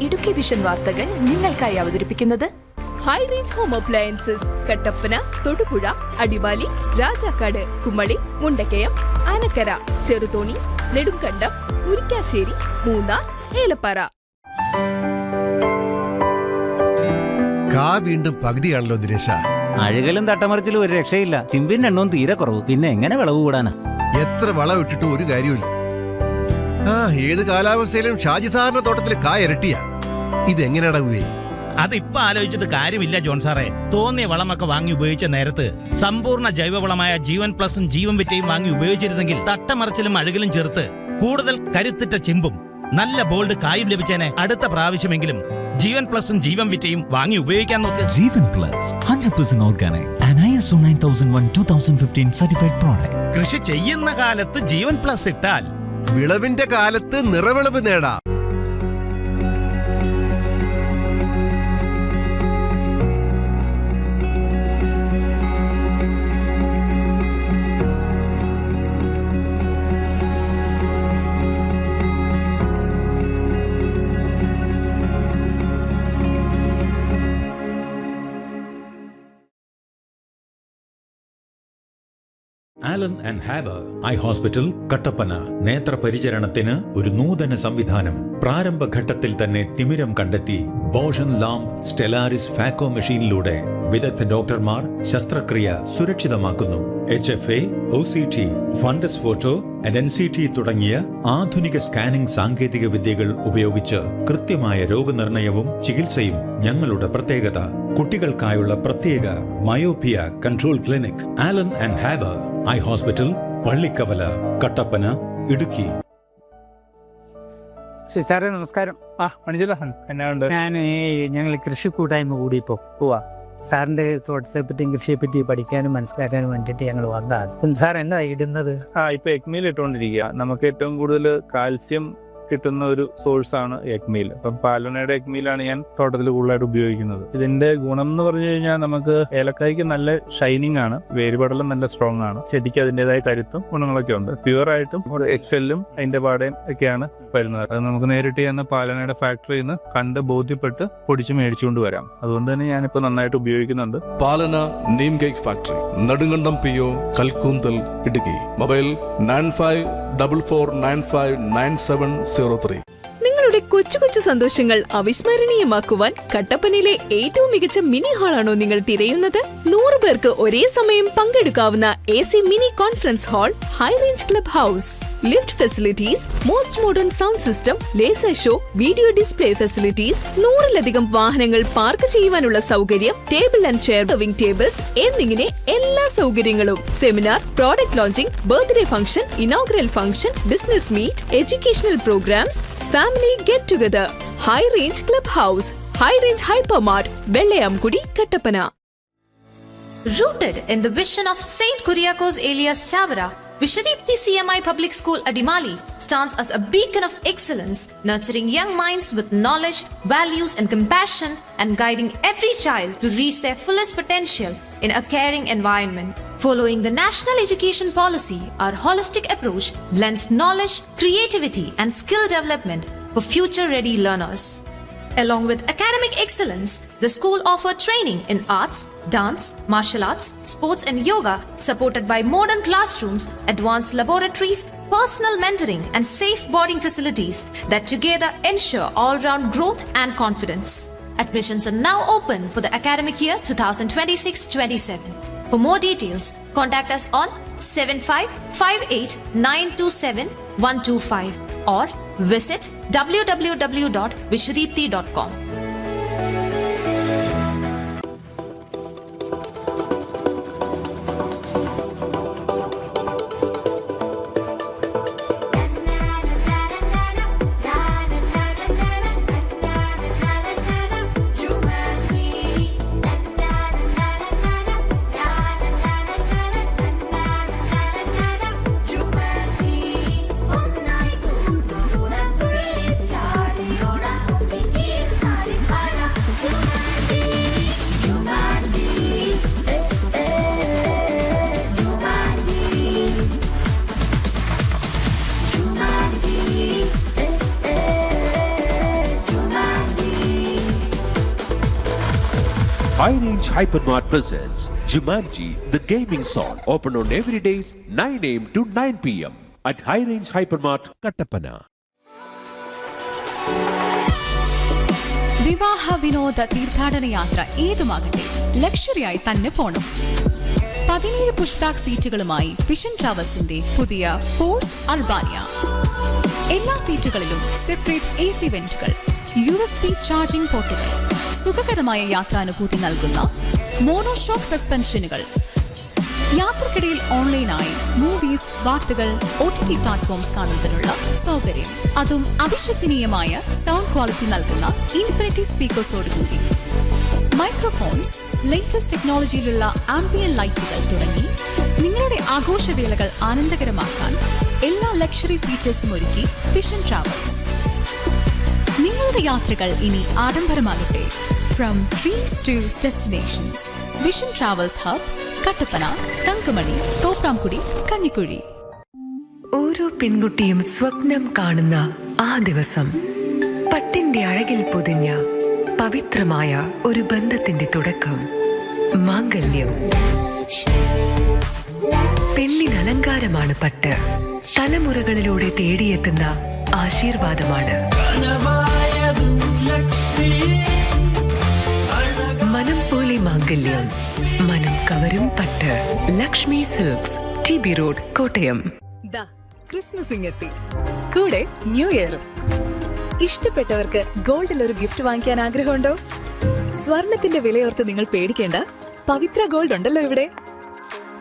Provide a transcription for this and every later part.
Idukki vision വാർത്തകൾ നിങ്ങൾക്കായി അവതരിപ്പിക്കുന്നത് high range home appliances Kattappana, Thodupuzha, Adimali, Rajakkad, Kumily, Mundakayam, Anakkara, Cheruthoni, Nedumkandam, Murickassery, Munnar, Elappara. വീണ്ടും പകുതിയാണല്ലോ ദിനേശ. അഴുകലും തട്ടമറിച്ചിലും ഒരു രക്ഷയില്ല. ചിമ്പിന്റെ എണ്ണവും തീരെ കുറവ്. പിന്നെ എങ്ങനെ വിളവ് കൂടാനാ? എത്ര വളം ഇട്ടിട്ടും ഒരു കാര്യമില്ല. ഏത് കാലാവസ്ഥയിലും ഷാജി സാറിന്റെ തോട്ടത്തിൽ കായ ഇരട്ടിയാ. ഇതെങ്ങനെയാടാ? അതിപ്പോ ആലോചിച്ചിട്ട് കാര്യമില്ല ജോൺ സാറേ. തോന്നിയ വളമൊക്കെ വാങ്ങി ഉപയോഗിച്ച നേരത്ത് സമ്പൂർണ്ണ ജൈവവളമായ ജീവൻ പ്ലസും ജീവൻ വിറ്റയും വാങ്ങി ഉപയോഗിച്ചിരുന്നെങ്കിൽ തട്ടമറിച്ചിലും അഴുകലും ചേർത്ത് കൂടുതൽ കരുത്തിട്ട ചിമ്പും നല്ല ബോൾഡ് കായും ലഭിച്ചേനെ. അടുത്ത പ്രാവശ്യമെങ്കിലും ജീവൻ പ്ലസും ജീവൻ വിറ്റയും വാങ്ങി ഉപയോഗിക്കാൻ നോക്ക്. Jeevan plus 100% organic and ISO 9001:2015 certified product. കൃഷി ചെയ്യുന്ന കാലത്ത് ജീവൻ പ്ലസ് ഇട്ടാൽ വിളവിന്റെ കാലത്ത് നിറവിളവ് നേടാം. ആലൻ and Haber eye hospital Kattappana നേത്രപരിചരണത്തിന് ഒരു നൂതന സംവിധാനം. പ്രാരംഭഘട്ടത്തിൽ തന്നെ തിമിരം കണ്ടെത്തി ബോഷൻ ലാംപ് സ്റ്റെലാരിസ് ഫാക്കോ മെഷീനിലൂടെ വിദഗ്ധ ഡോക്ടർമാർ ശസ്ത്രക്രിയ സുരക്ഷിതമാക്കുന്നു. HFA, OCT, fundus photo and NCT തുടങ്ങിയ ആധുനിക സ്കാനിംഗ് സാങ്കേതിക വിദ്യകൾ ഉപയോഗിച്ച് കൃത്യമായ രോഗനിർണയവും ചികിത്സയും ഞങ്ങളുടെ പ്രത്യേകത. കുട്ടികൾക്കായുള്ള പ്രത്യേക myopia control clinic. ആലൻ and Haber eye hospital, Pallikkavala, Kattappana, Idukki. സാറേ നമസ്കാരം. ഞങ്ങൾ കൃഷി കൂട്ടായ്മ കൂടി ഇപ്പോൾ പോവാ. സാറിന്റെ തോട്ടത്തെ പറ്റിയും കൃഷിയെ പറ്റി പഠിക്കാനും മനസ്സിലാക്കാനും വേണ്ടിയിട്ട് ഞങ്ങൾ വന്നതാണ്. സാർ എന്താ ഇടുന്നത്? ഇപ്പൊ എക്മീൽ ഇട്ടുകൊണ്ടിരിക്കുക. നമുക്ക് ഏറ്റവും കൂടുതൽ കാൽസ്യം കിട്ടുന്ന ഒരു സോഴ്സ് ആണ് എക്മീൽ. അപ്പം പാലനയുടെ എക്മീലാണ് ഞാൻ തോട്ടത്തിൽ കൂടുതലായിട്ട് ഉപയോഗിക്കുന്നത്. ഇതിന്റെ ഗുണം എന്ന് പറഞ്ഞു കഴിഞ്ഞാൽ നമുക്ക് ഏലക്കായ്ക്ക് നല്ല ഷൈനിങ് ആണ്, വേരുപടലം നല്ല സ്ട്രോങ് ആണ്, ചെടിക്ക് അതിൻ്റെതായ കരുത്തും ഗുണങ്ങളൊക്കെ ഉണ്ട്. പ്യുവർ ആയിട്ടും എക്സെല്ലും അതിന്റെ പാടയും ഒക്കെയാണ് വരുന്നത്. അത് നമുക്ക് നേരിട്ട് ചെന്ന് പാലനയുടെ ഫാക്ടറിയിൽ നിന്ന് കണ്ട് ബോധ്യപ്പെട്ട് പൊടിച്ച് മേടിച്ചുകൊണ്ട് വരാം. അതുകൊണ്ട് തന്നെ ഞാനിപ്പോൾ നന്നായിട്ട് ഉപയോഗിക്കുന്നുണ്ട്. Palana neem cake factory, Nedumkandam PO, Kalkoonthal, Idukki. Mobile 9544959703. നിങ്ങളുടെ കൊച്ചു കൊച്ചു സന്തോഷങ്ങൾ അവിസ്മരണീയമാക്കുവാൻ കട്ടപ്പനയിലെ ഏറ്റവും മികച്ച മിനി ഹാളാണോ നിങ്ങൾ തിരയുന്നത്? 100 പേർക്ക് ഒരേ സമയം പങ്കെടുക്കാവുന്ന AC mini conference hall, high range club house, lift facilities, most modern sound system, laser show, video display facilities, 100-ലധികം വാഹനങ്ങൾ പാർക്ക് ചെയ്യുവാനുള്ള സൗകര്യം, table and chair, serving tables എന്നിങ്ങനെ എല്ലാ സൗകര്യങ്ങളും. Seminar, product launching, birthday function, inaugural function, business meet, educational programmes, family get together. High Range Club House, High Range Hypermart, Vellayamkudi, Kattapana. Rooted in the vision of Saint Kuriakose alias Chavara, Vishwadipti CMI Public School Adimali stands as a beacon of excellence, nurturing young minds with knowledge, values and compassion, and guiding every child to reach their fullest potential in a caring environment. Following the National Education Policy, our holistic approach blends knowledge, creativity and skill development for future-ready learners. Along with academic excellence, the school offered training in arts, dance, martial arts, sports and yoga, supported by modern classrooms, advanced laboratories, personal mentoring and safe boarding facilities that together ensure all-round growth and confidence. Admissions are now open for the academic year 2026-27. For more details, contact us on 7558927125 or visit www.vishwadipti.com. High Range Hypermart presents Jumanji, the Gaming Zone. Open on every days 9 a.m. to 9 p.m. at High Range Hypermart, Kattapana. വിവാഹ വിനോദ തീർത്ഥാടന യാത്ര ഏതുമാകട്ടെ ലക്ഷറിയായി തന്നെ പോണം. 17 പുഷ്ബാക്ക് സീറ്റുകളുമായി vision ട്രാവൽസിന്റെ പുതിയ force Albania. എല്ലാ സീറ്റുകളിലും സെപ്പറേറ്റ് AC വെന്റുകൾ, USB ചാർജിംഗ് പോർട്ടുകൾ, സുഖകരമായ യാത്രാനുഭൂതി നൽകുന്ന മോണോഷോക്ക് സസ്പെൻഷനുകൾ, യാത്രക്കിടയിൽ ഓൺലൈനായി മൂവീസ്, വാർത്തകൾ, OTT പ്ലാറ്റ്ഫോംസ് കാണുന്നതിനുള്ള സൗകര്യം, അതും അവിശ്വസനീയമായ സൗണ്ട് ക്വാളിറ്റി നൽകുന്ന ഇൻഫിനിറ്റി സ്പീക്കേഴ്സോടുകൂടി, മൈക്രോഫോൺസ്, ലേറ്റസ്റ്റ് ടെക്നോളജിയിലുള്ള ആംബിയൻ ലൈറ്റുകൾ തുടങ്ങി നിങ്ങളുടെ ആഘോഷവേളകൾ ആനന്ദകരമാക്കാൻ എല്ലാ ലക്ഷറി ഫീച്ചേഴ്സും ഒരുക്കി വിഷൻ ട്രാവൽസ്. നിങ്ങളുടെ യാത്രകൾ ഇനി ആഡംബരമാകട്ടെ. From dreams to destinations, vision travels hub, Kattappana, Thankamani, Thopramkudy, Kanjikuzhy. ഓരോ പെൺകുട്ടിയും സ്വപ്നം കാണുന്ന ആ ദിവസം, പട്ടിന്റെ അഴകിൽ പൊതിഞ്ഞ പവിത്രമായ ഒരു ബന്ധത്തിന്റെ തുടക്കം, മാംഗല്യം. പെണ്ണിന് അലങ്കാരമാണ് പട്ട്, തലമുറകളിലൂടെ തേടിയെത്തുന്ന ആശീർവാദമാണ്. മനം പോലെ മാംഗല്യം, മനം കവരും പട്ട്. Lakshmi silks, TB road, Kottayam. Christmas ഇങ്ങെത്തി, കൂടെ ന്യൂ ഇയറും. ഇഷ്ടപ്പെട്ടവർക്ക് ഗോൾഡിൽ ഒരു ഗിഫ്റ്റ് വാങ്ങിക്കാൻ ആഗ്രഹമുണ്ടോ? സ്വർണത്തിന്റെ വിലയോർത്ത് നിങ്ങൾ പേടിക്കേണ്ട. പവിത്ര ഗോൾഡ് ഉണ്ടല്ലോ ഇവിടെ.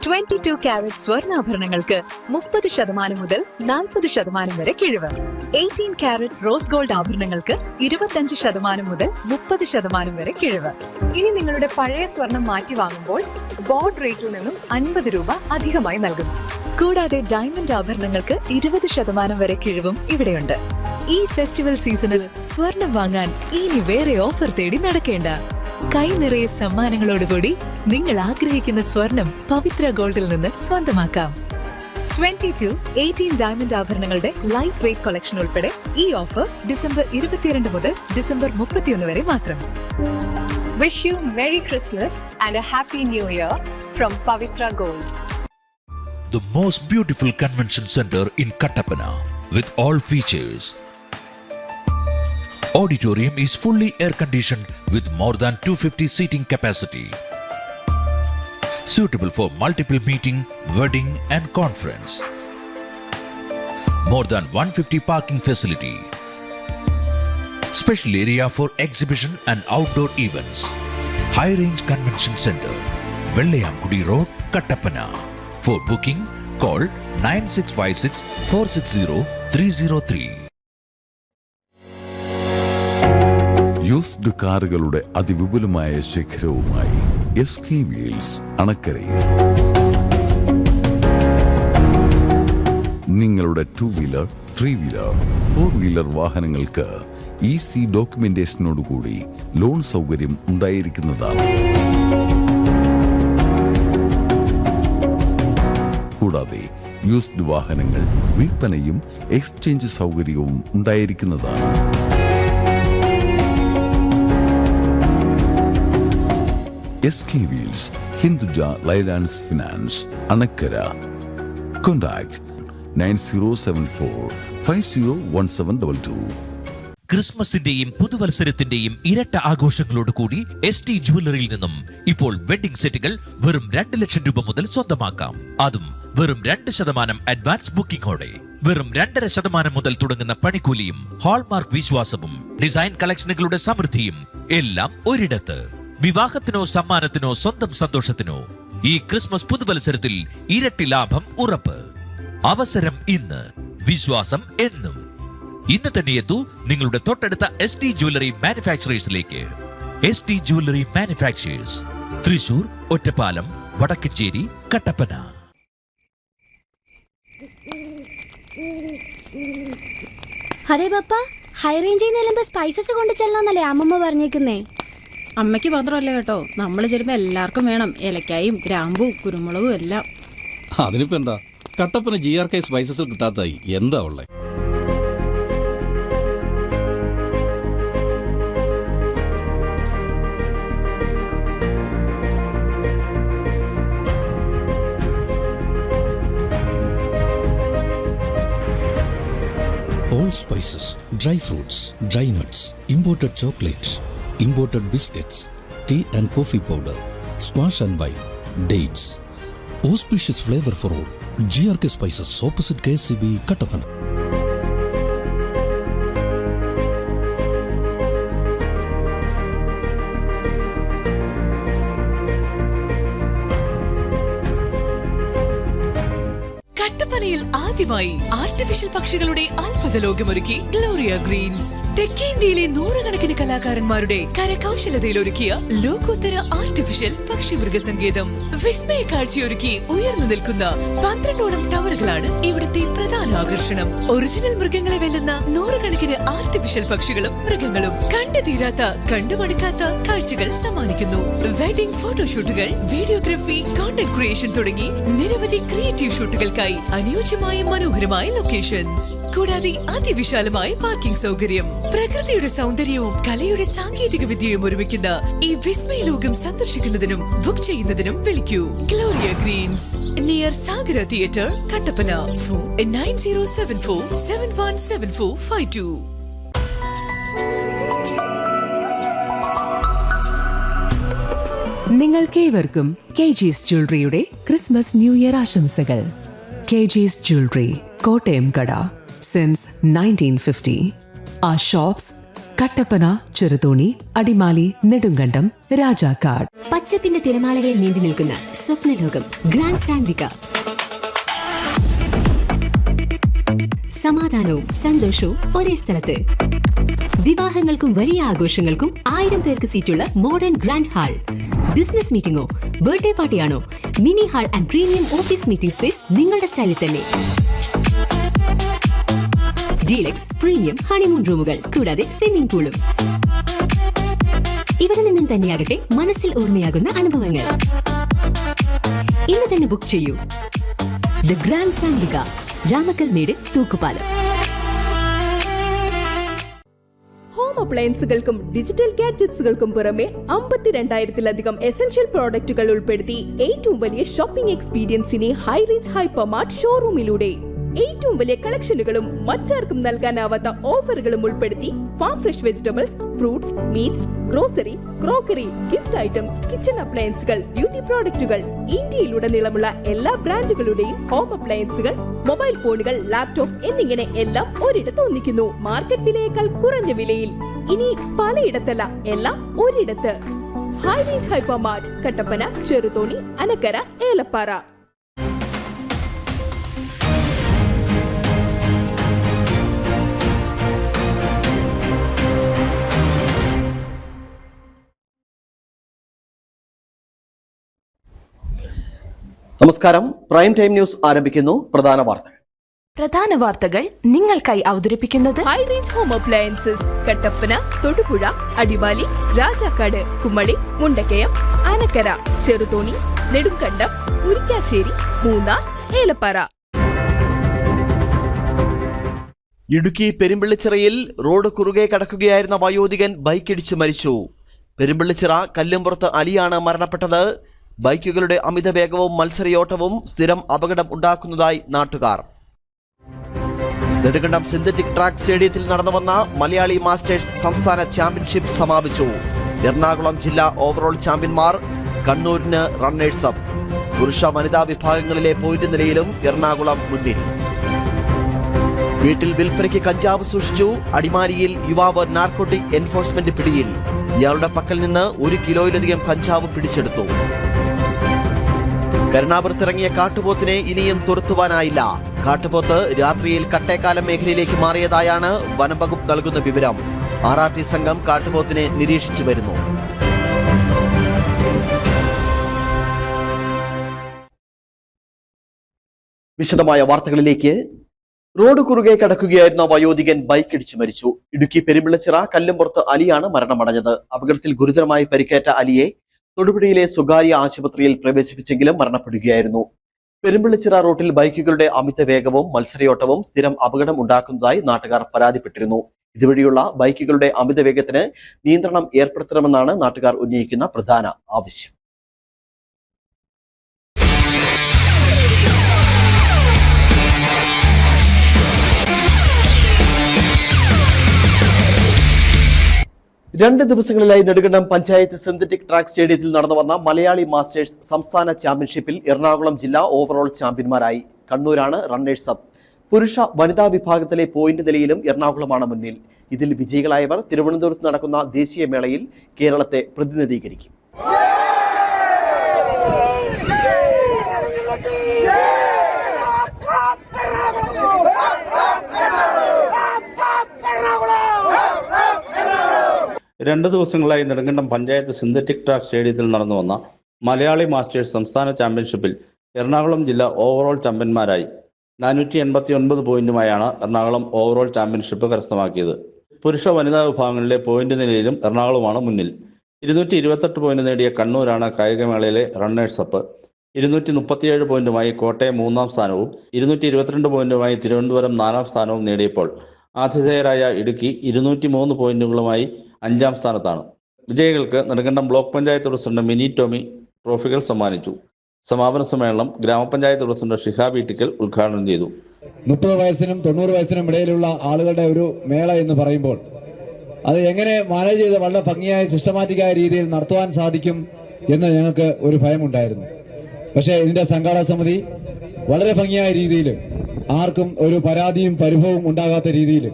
22 കാരറ്റ് സ്വർണ്ണാഭരണങ്ങൾക്ക് 30% മുതൽ 40% വരെ കിഴിവ്. 18 കാരറ്റ് റോസ് ഗോൾഡ് ആഭരണങ്ങൾക്ക് 25% മുതൽ 30% വരെ കിഴിവ്. ഇനി നിങ്ങളുടെ പഴയ സ്വർണം മാറ്റി വാങ്ങുമ്പോൾ ബോർഡ് റേറ്റിൽ നിന്നും 50 രൂപ അധികമായി നൽകുന്നു. കൂടാതെ ഡയമണ്ട് ആഭരണങ്ങൾക്ക് 20% വരെ കിഴിവും ഇവിടെയുണ്ട്. ഈ ഫെസ്റ്റിവൽ സീസണിൽ സ്വർണം വാങ്ങാൻ ഇനി വേറെ ഓഫർ തേടി നടക്കേണ്ട. കൈ നിറയെ സമ്മാനങ്ങളോടുകൂടി നിങ്ങൾ ആഗ്രഹിക്കുന്ന സ്വർണം പവിത്ര ഗോൾഡിൽ നിന്ന് സ്വന്തമാക്കാം. 22, 18 ഡയമണ്ട് ആഭരണങ്ങളുടെ ലൈറ്റ് വെയ്റ്റ് കളക്ഷൻ ഉൾപ്പെടെ ഈ ഓഫർ ഡിസംബർ 22 മുതൽ ഡിസംബർ 31 വരെ മാത്രം. Wish you Merry Christmas and a Happy New Year from Pavitra Gold. The most beautiful convention center in Kattapana with all features. Auditorium is fully air-conditioned with more than 250 seating capacity. Suitable for multiple meeting, wedding and conference. More than 150 parking facility. Special area for exhibition and outdoor events. High Range Convention Center, Vellayamkudi Road, Kattapana. For booking, call 9656 460 303. Used കാറുകളുടെ അതിവിപുലമായ ശേഖരവുമായി SK wheels അണക്കരയിൽ. നിങ്ങളുടെ 2 wheeler, 3 wheeler, 4 wheeler വാഹനങ്ങൾക്ക് easy ഡോക്യുമെന്റേഷനോടുകൂടി loan സൗകര്യം ഉണ്ടായിരിക്കുന്നതാണ്. കൂടാതെ used വാഹനങ്ങൾ വിൽപ്പനയും exchange സൗകര്യവും ഉണ്ടായിരിക്കുന്നതാണ്. SK Wheels, Hinduja Leylands Finance, Anakkara. Contact 9074501722. ക്രിസ്മസിന്റെയും പുതുവത്സരത്തിന്റെയും ഇരട്ട ആഘോഷങ്ങളോടുകൂടി ST ജുവല്ലറിയിൽ നിന്നും ഇപ്പോൾ വെഡിംഗ് സെറ്റുകൾ വെറും 2 ലക്ഷം രൂപ മുതൽ സ്വന്തമാക്കാം. അതും വെറും 2% അഡ്വാൻസ് ബുക്കിംഗോടെ. വെറും 2.5% മുതൽ തുടങ്ങുന്ന പണിക്കൂലിയും ഹോൾമാർക്ക് വിശ്വാസവും ഡിസൈൻ കളക്ഷനുകളുടെ സമൃദ്ധിയും എല്ലാം ഒരിടത്ത്. വിവാഹത്തിനോ സമ്മാനത്തിനോ സ്വന്തം സന്തോഷത്തിനോ ഈ ക്രിസ്മസ് പുതുവത്സരത്തിൽ ഇരട്ടി ലാഭം ഉറപ്പ്. അവസരം ഇന്ന്, വിശ്വാസം എന്നും. ഇന്ന് തന്നെ എത്തൂ നിങ്ങളുടെ തൊട്ടടുത്ത ST ജുവല്ലറി മാനുഫാക്ചറേഴ്സിലേക്ക്. ST jewellery manufacturers, Thrissur, Ottapalam, Vadakkanchery, Kattappana. അതെ പപ്പ, ഹൈ റേഞ്ചിൽ നിന്ന് സ്പൈസസ് കൊണ്ട് ചെല്ലണമെന്നല്ലേ അമ്മമ്മ പറഞ്ഞേക്കുന്നേ? അമ്മയ്ക്ക് മാത്രമല്ല കേട്ടോ, നമ്മൾ ചെല്ലുമ്പോ എല്ലാവർക്കും വേണം. ഏലക്കായും ഗ്രാമ്പും കുരുമുളകും എല്ലാം. അതിനിപ്പോ എന്താ, കട്ടപ്പന GRK സ്പൈസസ് കിട്ടാത്തായി എന്താ ഉള്ളേ? spices, dry fruits, dry nuts, imported chocolates, imported biscuits, tea and coffee powder, squash and wine, dates. Auspicious flavor for all. GRK Spices, opposite KCB, Kattappana. കട്ടപ്പനയിൽ ആദ്യമായി ആർട്ടിഫിഷ്യൽ പക്ഷികളുടെ അത്ഭുത ലോകമൊരുക്കി ഗ്ലോറിയ ഗ്രീൻസ്. തെക്കേന്ത്യയിലെ നൂറുകണക്കിന് കലാകാരന്മാരുടെ കരകൗശലതയിൽ ഒരുക്കിയ ലോകോത്തര ആർട്ടിഫിഷ്യൽ പക്ഷി മൃഗസങ്കേതം. വിസ്മയ കാഴ്ചയൊരുക്കി ഉയർന്നു നിൽക്കുന്ന 12ഓളം ടവറുകളാണ് ഇവിടുത്തെ പ്രധാന ആകർഷണം. ഒറിജിനൽ മൃഗങ്ങളെ വെല്ലുന്ന നൂറുകണക്കിന് ആർട്ടിഫിഷ്യൽ പക്ഷികളും മൃഗങ്ങളും കണ്ടു തീരാത്ത കണ്ടുമടുക്കാത്ത കാഴ്ചകൾ സമ്മാനിക്കുന്നു. വെഡിംഗ് ഫോട്ടോഷൂട്ടുകൾ, വീഡിയോഗ്രാഫി, കോണ്ടന്റ് ക്രിയേഷൻ തുടങ്ങി നിരവധി ക്രിയേറ്റീവ് ഷൂട്ടുകൾക്കായി അനുയോജ്യമായ മനോഹരമായ ലൊക്കേഷൻസ്, കൂടാതെ അതിവിശാലമായ പാർക്കിംഗ് സൗകര്യം. പ്രകൃതിയുടെ സൗന്ദര്യവും കലയുടെ സാങ്കേതിക വിദ്യയും ഒരുമിക്കുന്ന ഈ വിസ്മയ ലോകം സന്ദർശിക്കുന്നതിനും ബുക്ക് ചെയ്യുന്നതിനും വിളിക്കൂ Gloria Green's, near Sagara theatre, Kattappana. Phone 9074717452. നിങ്ങൾക്കേവർക്കും KG's ജ്വല്ലറിയുടെ ക്രിസ്മസ് ന്യൂ ഇയർ ആശംസകൾ. KG's ജ്വല്ലറി, കോട്ടയം കട, since 1950. Our shops, Kattappana, Cheruthoni, Adimali, Nedumkandam, Rajakkad. പച്ചപ്പിന്റെ തിരമാലകളിൽ നീന്തി നിൽക്കുന്ന സ്വപ്നലോകം ഗ്രാൻഡ് സാൻവിക. സമാധാനവും സന്തോഷവും ഒരേ സ്ഥലത്ത്. വിവാഹങ്ങൾക്കും വലിയ ആഘോഷങ്ങൾക്കും 1000 പേർക്ക് സീറ്റുള്ള മോഡേൺ ഗ്രാൻഡ് ഹാൾ. ബിസിനസ് മീറ്റിംഗോ ബർത്ത്ഡേ പാർട്ടിയാണോ? Mini hall and premium office meeting space നിങ്ങളുടെ സ്റ്റൈലിൽ തന്നെ. ഡീലക്സ് പ്രീമിയം ഹണിമൂൺ റൂമുകൾ, കൂടാതെ സ്വിമ്മിംഗ് പൂളും. ഇവിടെ നിന്നും തന്നെയാകട്ടെ മനസ്സിൽ ഓർമ്മയാകുന്ന അനുഭവങ്ങൾ. ഇന്ന് തന്നെ ബുക്ക് ചെയ്യൂ. The grand Sanvika, Ramakkalmedu, Thookkupalam. Home അപ്ലയൻസുകൾക്കും ഡിജിറ്റൽ ഗാഡ്ജറ്റ്സുകൾക്കും പുറമെ 52,000-ലധികം എസൻഷ്യൽ പ്രോഡക്റ്റുകൾ ഉൾപ്പെടുത്തി ഏറ്റവും വലിയ ഷോപ്പിംഗ് എക്സ്പീരിയൻസിനെ ഹൈ റേഞ്ച് ഹൈപ്പർമാർട്ട് ഷോറൂമിലൂടെ ഏറ്റവും വലിയ കളക്ഷനുകളും മറ്റാർക്കും നൽകാനാവാത്ത ഓഫറുകളും ഉൾപ്പെടുത്തി farm fresh vegetables, fruits, meats, grocery, crockery, gift items, kitchen അപ്ലയൻസുകൾ, ബ്യൂട്ടി പ്രോഡക്റ്റുകൾ, ഇന്ത്യയിലുടനീളമുള്ള എല്ലാ ബ്രാൻഡുകളുടെയും ഹോം അപ്ലയൻസുകൾ, മൊബൈൽ ഫോണുകൾ, ലാപ്ടോപ്പ് എന്നിങ്ങനെ എല്ലാം ഒരിടത്ത് ഒന്നിക്കുന്നു. മാർക്കറ്റ് വിലയേക്കാൾ കുറഞ്ഞ വിലയിൽ. ഇനി പലയിടത്തല്ല, എല്ലാം ഒരിടത്ത്. High range Hypermart, Kattappana, Cheruthoni, Anakkara, Elappara. നമസ്കാരം. പ്രൈം ടൈം ന്യൂസ് ആരംഭിക്കുന്നു. പ്രധാന വാർത്തകൾ നിങ്ങൾക്കായി അവതരിപ്പിക്കുന്നത് high range home appliances, Kattappana, Thodupuzha, Adimali, Rajakkad, Kumily, Mundakayam, Anakkara, Cheruthoni, Nedumkandam, Murickassery, Munnar, Elappara. Idukki പെരുമ്പിള്ളിച്ചിറയിൽ റോഡ് കുറുകെ കടക്കുകയായിരുന്ന വയോധികൻ ബൈക്കിടിച്ച് മരിച്ചു. പെരുമ്പിള്ളിച്ചിറ കല്ലുംപുറത്ത് അലിയാണ് മരണപ്പെട്ടത്. ബൈക്കുകളുടെ അമിത വേഗവും മത്സരയോട്ടവും സ്ഥിരം അപകടം ഉണ്ടാക്കുന്നതായി നാട്ടുകാർ. നെടുങ്കണ്ടം സിന്തറ്റിക് ട്രാക്ക് സ്റ്റേഡിയത്തിൽ നടന്നുവന്ന മലയാളി മാസ്റ്റേഴ്സ് സംസ്ഥാന ചാമ്പ്യൻഷിപ്പ് സമാപിച്ചു. എറണാകുളം ജില്ലാ ഓവറോൾ ചാമ്പ്യന്മാർ, കണ്ണൂരിന് റണ്ണേഴ്സ് അപ്പ്. പുരുഷ വനിതാ വിഭാഗങ്ങളിലെ പോയിന്റ് നിലയിലും എറണാകുളം മുന്നിൽ. വീട്ടിൽ വിൽപ്പനയ്ക്ക് കഞ്ചാവ് സൂക്ഷിച്ചു. അടിമാലിയിൽ യുവാവ് നാർക്കോട്ടിക് എൻഫോഴ്സ്മെന്റ് പിടിയിൽ. ഇയാളുടെ പക്കൽ നിന്ന് 1 കിലോയിലധികം കഞ്ചാവ് പിടിച്ചെടുത്തു. കരുണാപുരത്തിറങ്ങിയ കാട്ടുപോത്തിനെ ഇനിയും തുരത്തുവാനായില്ല. കാട്ടുപോത്ത് രാത്രിയിൽ കട്ടേക്കാലം മേഖലയിലേക്ക് മാറിയതായാണ് വനംവകുപ്പ് നൽകുന്ന വിവരം. RRT സംഘം കാട്ടുപോത്തിനെ നിരീക്ഷിച്ചു വരുന്നു. വിശദമായ വാർത്തകളിലേക്ക്. റോഡ് കുറുകെ കടക്കുകയായിരുന്ന വയോധികൻ ബൈക്കിടിച്ച് മരിച്ചു. ഇടുക്കി പെരുമ്പിള്ളിച്ചിറ കല്ലുംപുറത്ത് അലിയാണ് മരണമടഞ്ഞത്. അപകടത്തിൽ ഗുരുതരമായി പരിക്കേറ്റ അലിയെ തൊടുപുഴയിലെ സ്വകാര്യ ആശുപത്രിയിൽ പ്രവേശിപ്പിച്ചെങ്കിലും മരണപ്പെടുകയായിരുന്നു. പെരുമ്പിള്ളിച്ചിറ റൂട്ടിൽ ബൈക്കുകളുടെ അമിത വേഗവും മത്സരയോട്ടവും സ്ഥിരം അപകടം ഉണ്ടാക്കുന്നതായി നാട്ടുകാർ പരാതിപ്പെട്ടിരുന്നു. ഇതുവഴിയുള്ള ബൈക്കുകളുടെ അമിത വേഗത്തിന് നിയന്ത്രണം ഏർപ്പെടുത്തണമെന്നാണ് നാട്ടുകാർ ഉന്നയിക്കുന്ന പ്രധാന ആവശ്യം. 2 ദിവസങ്ങളിലായി നെടുങ്കണ്ടം പഞ്ചായത്ത് സിന്തറ്റിക് ട്രാക്ക് സ്റ്റേഡിയത്തിൽ നടന്നു വന്ന മലയാളി മാസ്റ്റേഴ്സ് സംസ്ഥാന ചാമ്പ്യൻഷിപ്പിൽ എറണാകുളം ജില്ല ഓവറോൾ ചാമ്പ്യന്മാരായി. കണ്ണൂരാണ് റണ്ണേഴ്സ് അപ്പ്. പുരുഷ വനിതാ വിഭാഗത്തിലെ പോയിന്റ് നിലയിലും എറണാകുളമാണ് മുന്നിൽ. ഇതിൽ വിജയികളായവർ തിരുവനന്തപുരത്ത് നടക്കുന്ന ദേശീയ മേളയിൽ കേരളത്തെ പ്രതിനിധീകരിക്കും. രണ്ട് ദിവസങ്ങളായി നെടുങ്കണ്ടം പഞ്ചായത്ത് സിന്തറ്റിക് ട്രാക്ക് സ്റ്റേഡിയത്തിൽ നടന്നു വന്ന മലയാളി മാസ്റ്റേഴ്സ് സംസ്ഥാന ചാമ്പ്യൻഷിപ്പിൽ എറണാകുളം ജില്ല ഓവറോൾ ചാമ്പ്യന്മാരായി. 489 പോയിന്റുമായാണ് എറണാകുളം ഓവറോൾ ചാമ്പ്യൻഷിപ്പ് കരസ്ഥമാക്കിയത്. പുരുഷ വനിതാ വിഭാഗങ്ങളിലെ പോയിന്റ് നിലയിലും എറണാകുളമാണ് മുന്നിൽ. 228 പോയിന്റ് നേടിയ കണ്ണൂരാണ് കായികമേളയിലെ റണ്ണേഴ്സ് അപ്പ്. 237 പോയിന്റുമായി കോട്ടയം 3-ാം സ്ഥാനവും 222 പോയിന്റുമായി തിരുവനന്തപുരം 4-ാം സ്ഥാനവും നേടിയപ്പോൾ ആതിഥേയരായ ഇടുക്കി 203 പോയിന്റുകളുമായി 5-ാം സ്ഥാനത്താണ്. വിജയികൾക്ക് നെടുങ്കണ്ടം ബ്ലോക്ക് പഞ്ചായത്ത് പ്രസിഡന്റ് മിനി ടോമി ട്രോഫികൾ സമ്മാനിച്ചു. സമാപന സമ്മേളനം ഗ്രാമപഞ്ചായത്ത് പ്രസിഡന്റ് ഷിഹാബ് ഇട്ടിക്കൽ ഉദ്ഘാടനം ചെയ്തു. 30 വയസ്സിനും 90 വയസ്സിനും ഇടയിലുള്ള ആളുകളുടെ ഒരു മേള എന്ന് പറയുമ്പോൾ അത് എങ്ങനെ മാനേജ് ചെയ്ത് വളരെ ഭംഗിയായ സിസ്റ്റമാറ്റിക്കായ രീതിയിൽ നടത്തുവാൻ സാധിക്കും എന്ന് ഞങ്ങൾക്ക് ഒരു ഭയമുണ്ടായിരുന്നു. പക്ഷേ ഇതിന്റെ സംഘാടക സമിതി വളരെ ഭംഗിയായ രീതിയിൽ ആർക്കും ഒരു പരാതിയും പരിഭവവും ഉണ്ടാകാത്ത രീതിയിൽ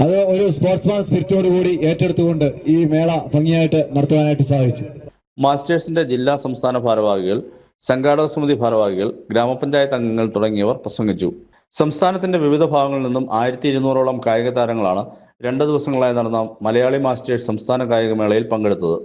അത് ഒരു സ്പോർട്സ്മാൻ സ്പിരിറ്റോട് കൂടി ഏറ്റെടുത്തുകൊണ്ട് ഈ മേള ഭംഗിയായിട്ട് നടത്തുവാനായിട്ട് സാധിച്ചു. മാസ്റ്റേഴ്സിന്റെ ജില്ലാ സംസ്ഥാന ഭാരവാഹികൾ, സംഘാടക സമിതി ഭാരവാഹികൾ, ഗ്രാമപഞ്ചായത്ത് അംഗങ്ങൾ തുടങ്ങിയവർ പ്രസംഗിച്ചു. സംസ്ഥാനത്തിന്റെ വിവിധ ഭാഗങ്ങളിൽ നിന്നും 1200ഓളം കായിക താരങ്ങളാണ് 2 ദിവസങ്ങളായി നടന്ന മലയാളി മാസ്റ്റേഴ്സ് സംസ്ഥാന കായികമേളയിൽ പങ്കെടുത്തത്.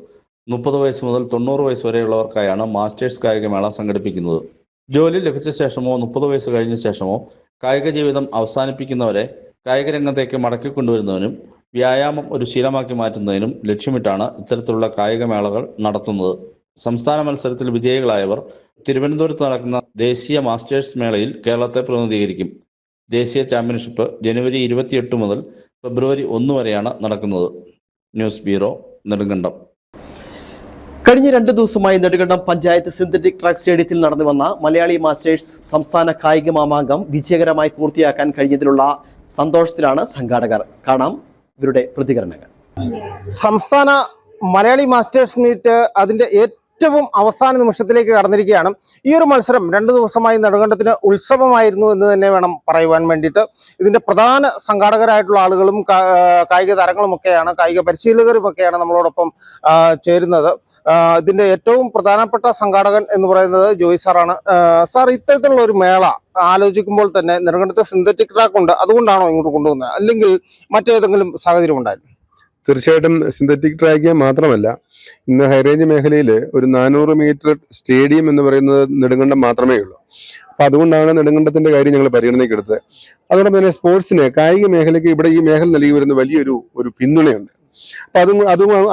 30 വയസ്സ് മുതൽ 90 വയസ്സ് വരെയുള്ളവർക്കായാണ് മാസ്റ്റേഴ്സ് കായികമേള സംഘടിപ്പിക്കുന്നത്. ജോലി ലഭിച്ച ശേഷമോ 30 വയസ്സ് കഴിഞ്ഞ ശേഷമോ കായിക ജീവിതം അവസാനിപ്പിക്കുന്നവരെ കായിക രംഗത്തേക്ക് മടക്കിക്കൊണ്ടുവരുന്നതിനും വ്യായാമം ഒരു ശീലമാക്കി മാറ്റുന്നതിനും ലക്ഷ്യമിട്ടാണ് ഇത്തരത്തിലുള്ള കായികമേളകൾ നടത്തുന്നത്. സംസ്ഥാന മത്സരത്തിൽ വിജയികളായവർ തിരുവനന്തപുരത്ത് നടക്കുന്ന ദേശീയ മാസ്റ്റേഴ്സ് മേളയിൽ കേരളത്തെ പ്രതിനിധീകരിക്കും. ദേശീയ ചാമ്പ്യൻഷിപ്പ് ജനുവരി 28 മുതൽ ഫെബ്രുവരി 1 വരെയാണ് നടക്കുന്നത്. News bureau, Nedumkandam. കഴിഞ്ഞ 2 ദിവസമായി നെടുങ്കണ്ടം പഞ്ചായത്ത് സിന്തറ്റിക് ട്രാക്ക് സ്റ്റേഡിയത്തിൽ നടന്നു വന്ന മലയാളി മാസ്റ്റേഴ്സ് സംസ്ഥാന കായിക മാമാങ്കം വിജയകരമായി പൂർത്തിയാക്കാൻ കഴിഞ്ഞതിലുള്ള സന്തോഷത്തിലാണ് സംഘാടകർ. കാണാം ഇവരുടെ പ്രതികരണങ്ങൾ. സംസ്ഥാന മലയാളി മാസ്റ്റേഴ്സ് മീറ്റ് അതിന്റെ ഏറ്റവും അവസാന നിമിഷത്തിലേക്ക് കടന്നിരിക്കുകയാണ്. ഈ ഒരു മത്സരം 2 ദിവസമായി നെടുങ്കണ്ടത്തിന് ഉത്സവമായിരുന്നു എന്ന് തന്നെ വേണം പറയുവാൻ വേണ്ടിയിട്ട്. ഇതിന്റെ പ്രധാന സംഘാടകരായിട്ടുള്ള ആളുകളും കായിക താരങ്ങളുമൊക്കെയാണ്, കായിക പരിശീലകരുമൊക്കെയാണ് നമ്മളോടൊപ്പം ചേരുന്നത്. ഇതിന്റെ ഏറ്റവും പ്രധാനപ്പെട്ട സംഘാടകൻ എന്ന് പറയുന്നത് ജോയ് സാറാണ്. സാർ, ഇത്തരത്തിലുള്ള ഒരു മേള ആലോചിക്കുമ്പോൾ തന്നെ നെടുങ്കണ്ടത്തെ സിന്തറ്റിക് ട്രാക്ക് ഉണ്ട്, അതുകൊണ്ടാണോ ഇങ്ങോട്ട് കൊണ്ടുവന്നത്, അല്ലെങ്കിൽ മറ്റേതെങ്കിലും സാഹചര്യം ഉണ്ടായിരുന്നു? തീർച്ചയായിട്ടും സിന്തറ്റിക് ട്രാക്ക് മാത്രമല്ല, ഇന്ന് ഹൈറേഞ്ച് മേഖലയിൽ ഒരു 400 മീറ്റർ സ്റ്റേഡിയം എന്ന് പറയുന്നത് നെടുങ്കണ്ടം മാത്രമേ ഉള്ളൂ. അപ്പം അതുകൊണ്ടാണ് നെടുങ്കണ്ടത്തിന്റെ കാര്യം ഞങ്ങൾ പരിഗണനയ്ക്ക് എടുത്തത്. അതോടൊപ്പം തന്നെ സ്പോർട്സിന്, കായിക മേഖലയ്ക്ക് ഇവിടെ ഈ മേഖല നൽകി വരുന്ന വലിയൊരു പിന്തുണയുണ്ട്. അപ്പം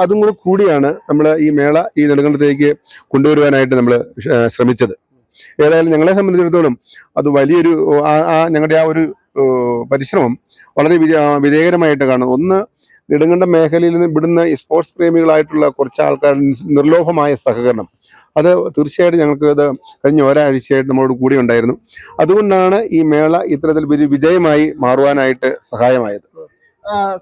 അതും കൂടെ കൂടിയാണ് നമ്മൾ ഈ മേള ഈ നെടുങ്കണ്ടത്തേക്ക് കൊണ്ടുവരുവാനായിട്ട് നമ്മൾ ശ്രമിച്ചത്. ഏതായാലും ഞങ്ങളെ സംബന്ധിച്ചിടത്തോളം അത് വലിയൊരു ഞങ്ങളുടെ ആ ഒരു പരിശ്രമം വളരെ വിജയകരമായിട്ട് കാണുന്നു. ഒന്ന്, നെടുങ്കണ്ടം മേഖലയിൽ നിന്ന് ഇവിടുന്ന് ഈ സ്പോർട്സ് പ്രേമികളായിട്ടുള്ള കുറച്ച് ആൾക്കാരുടെ നിർലോഭമായ സഹകരണം, അത് തീർച്ചയായിട്ടും ഞങ്ങൾക്ക് അത് കഴിഞ്ഞ ഒരാഴ്ചയായിട്ട് നമ്മളോട് കൂടി ഉണ്ടായിരുന്നു. അതുകൊണ്ടാണ് ഈ മേള ഇത്തരത്തിൽ വിജയമായി മാറുവാനായിട്ട് സഹായമായത്.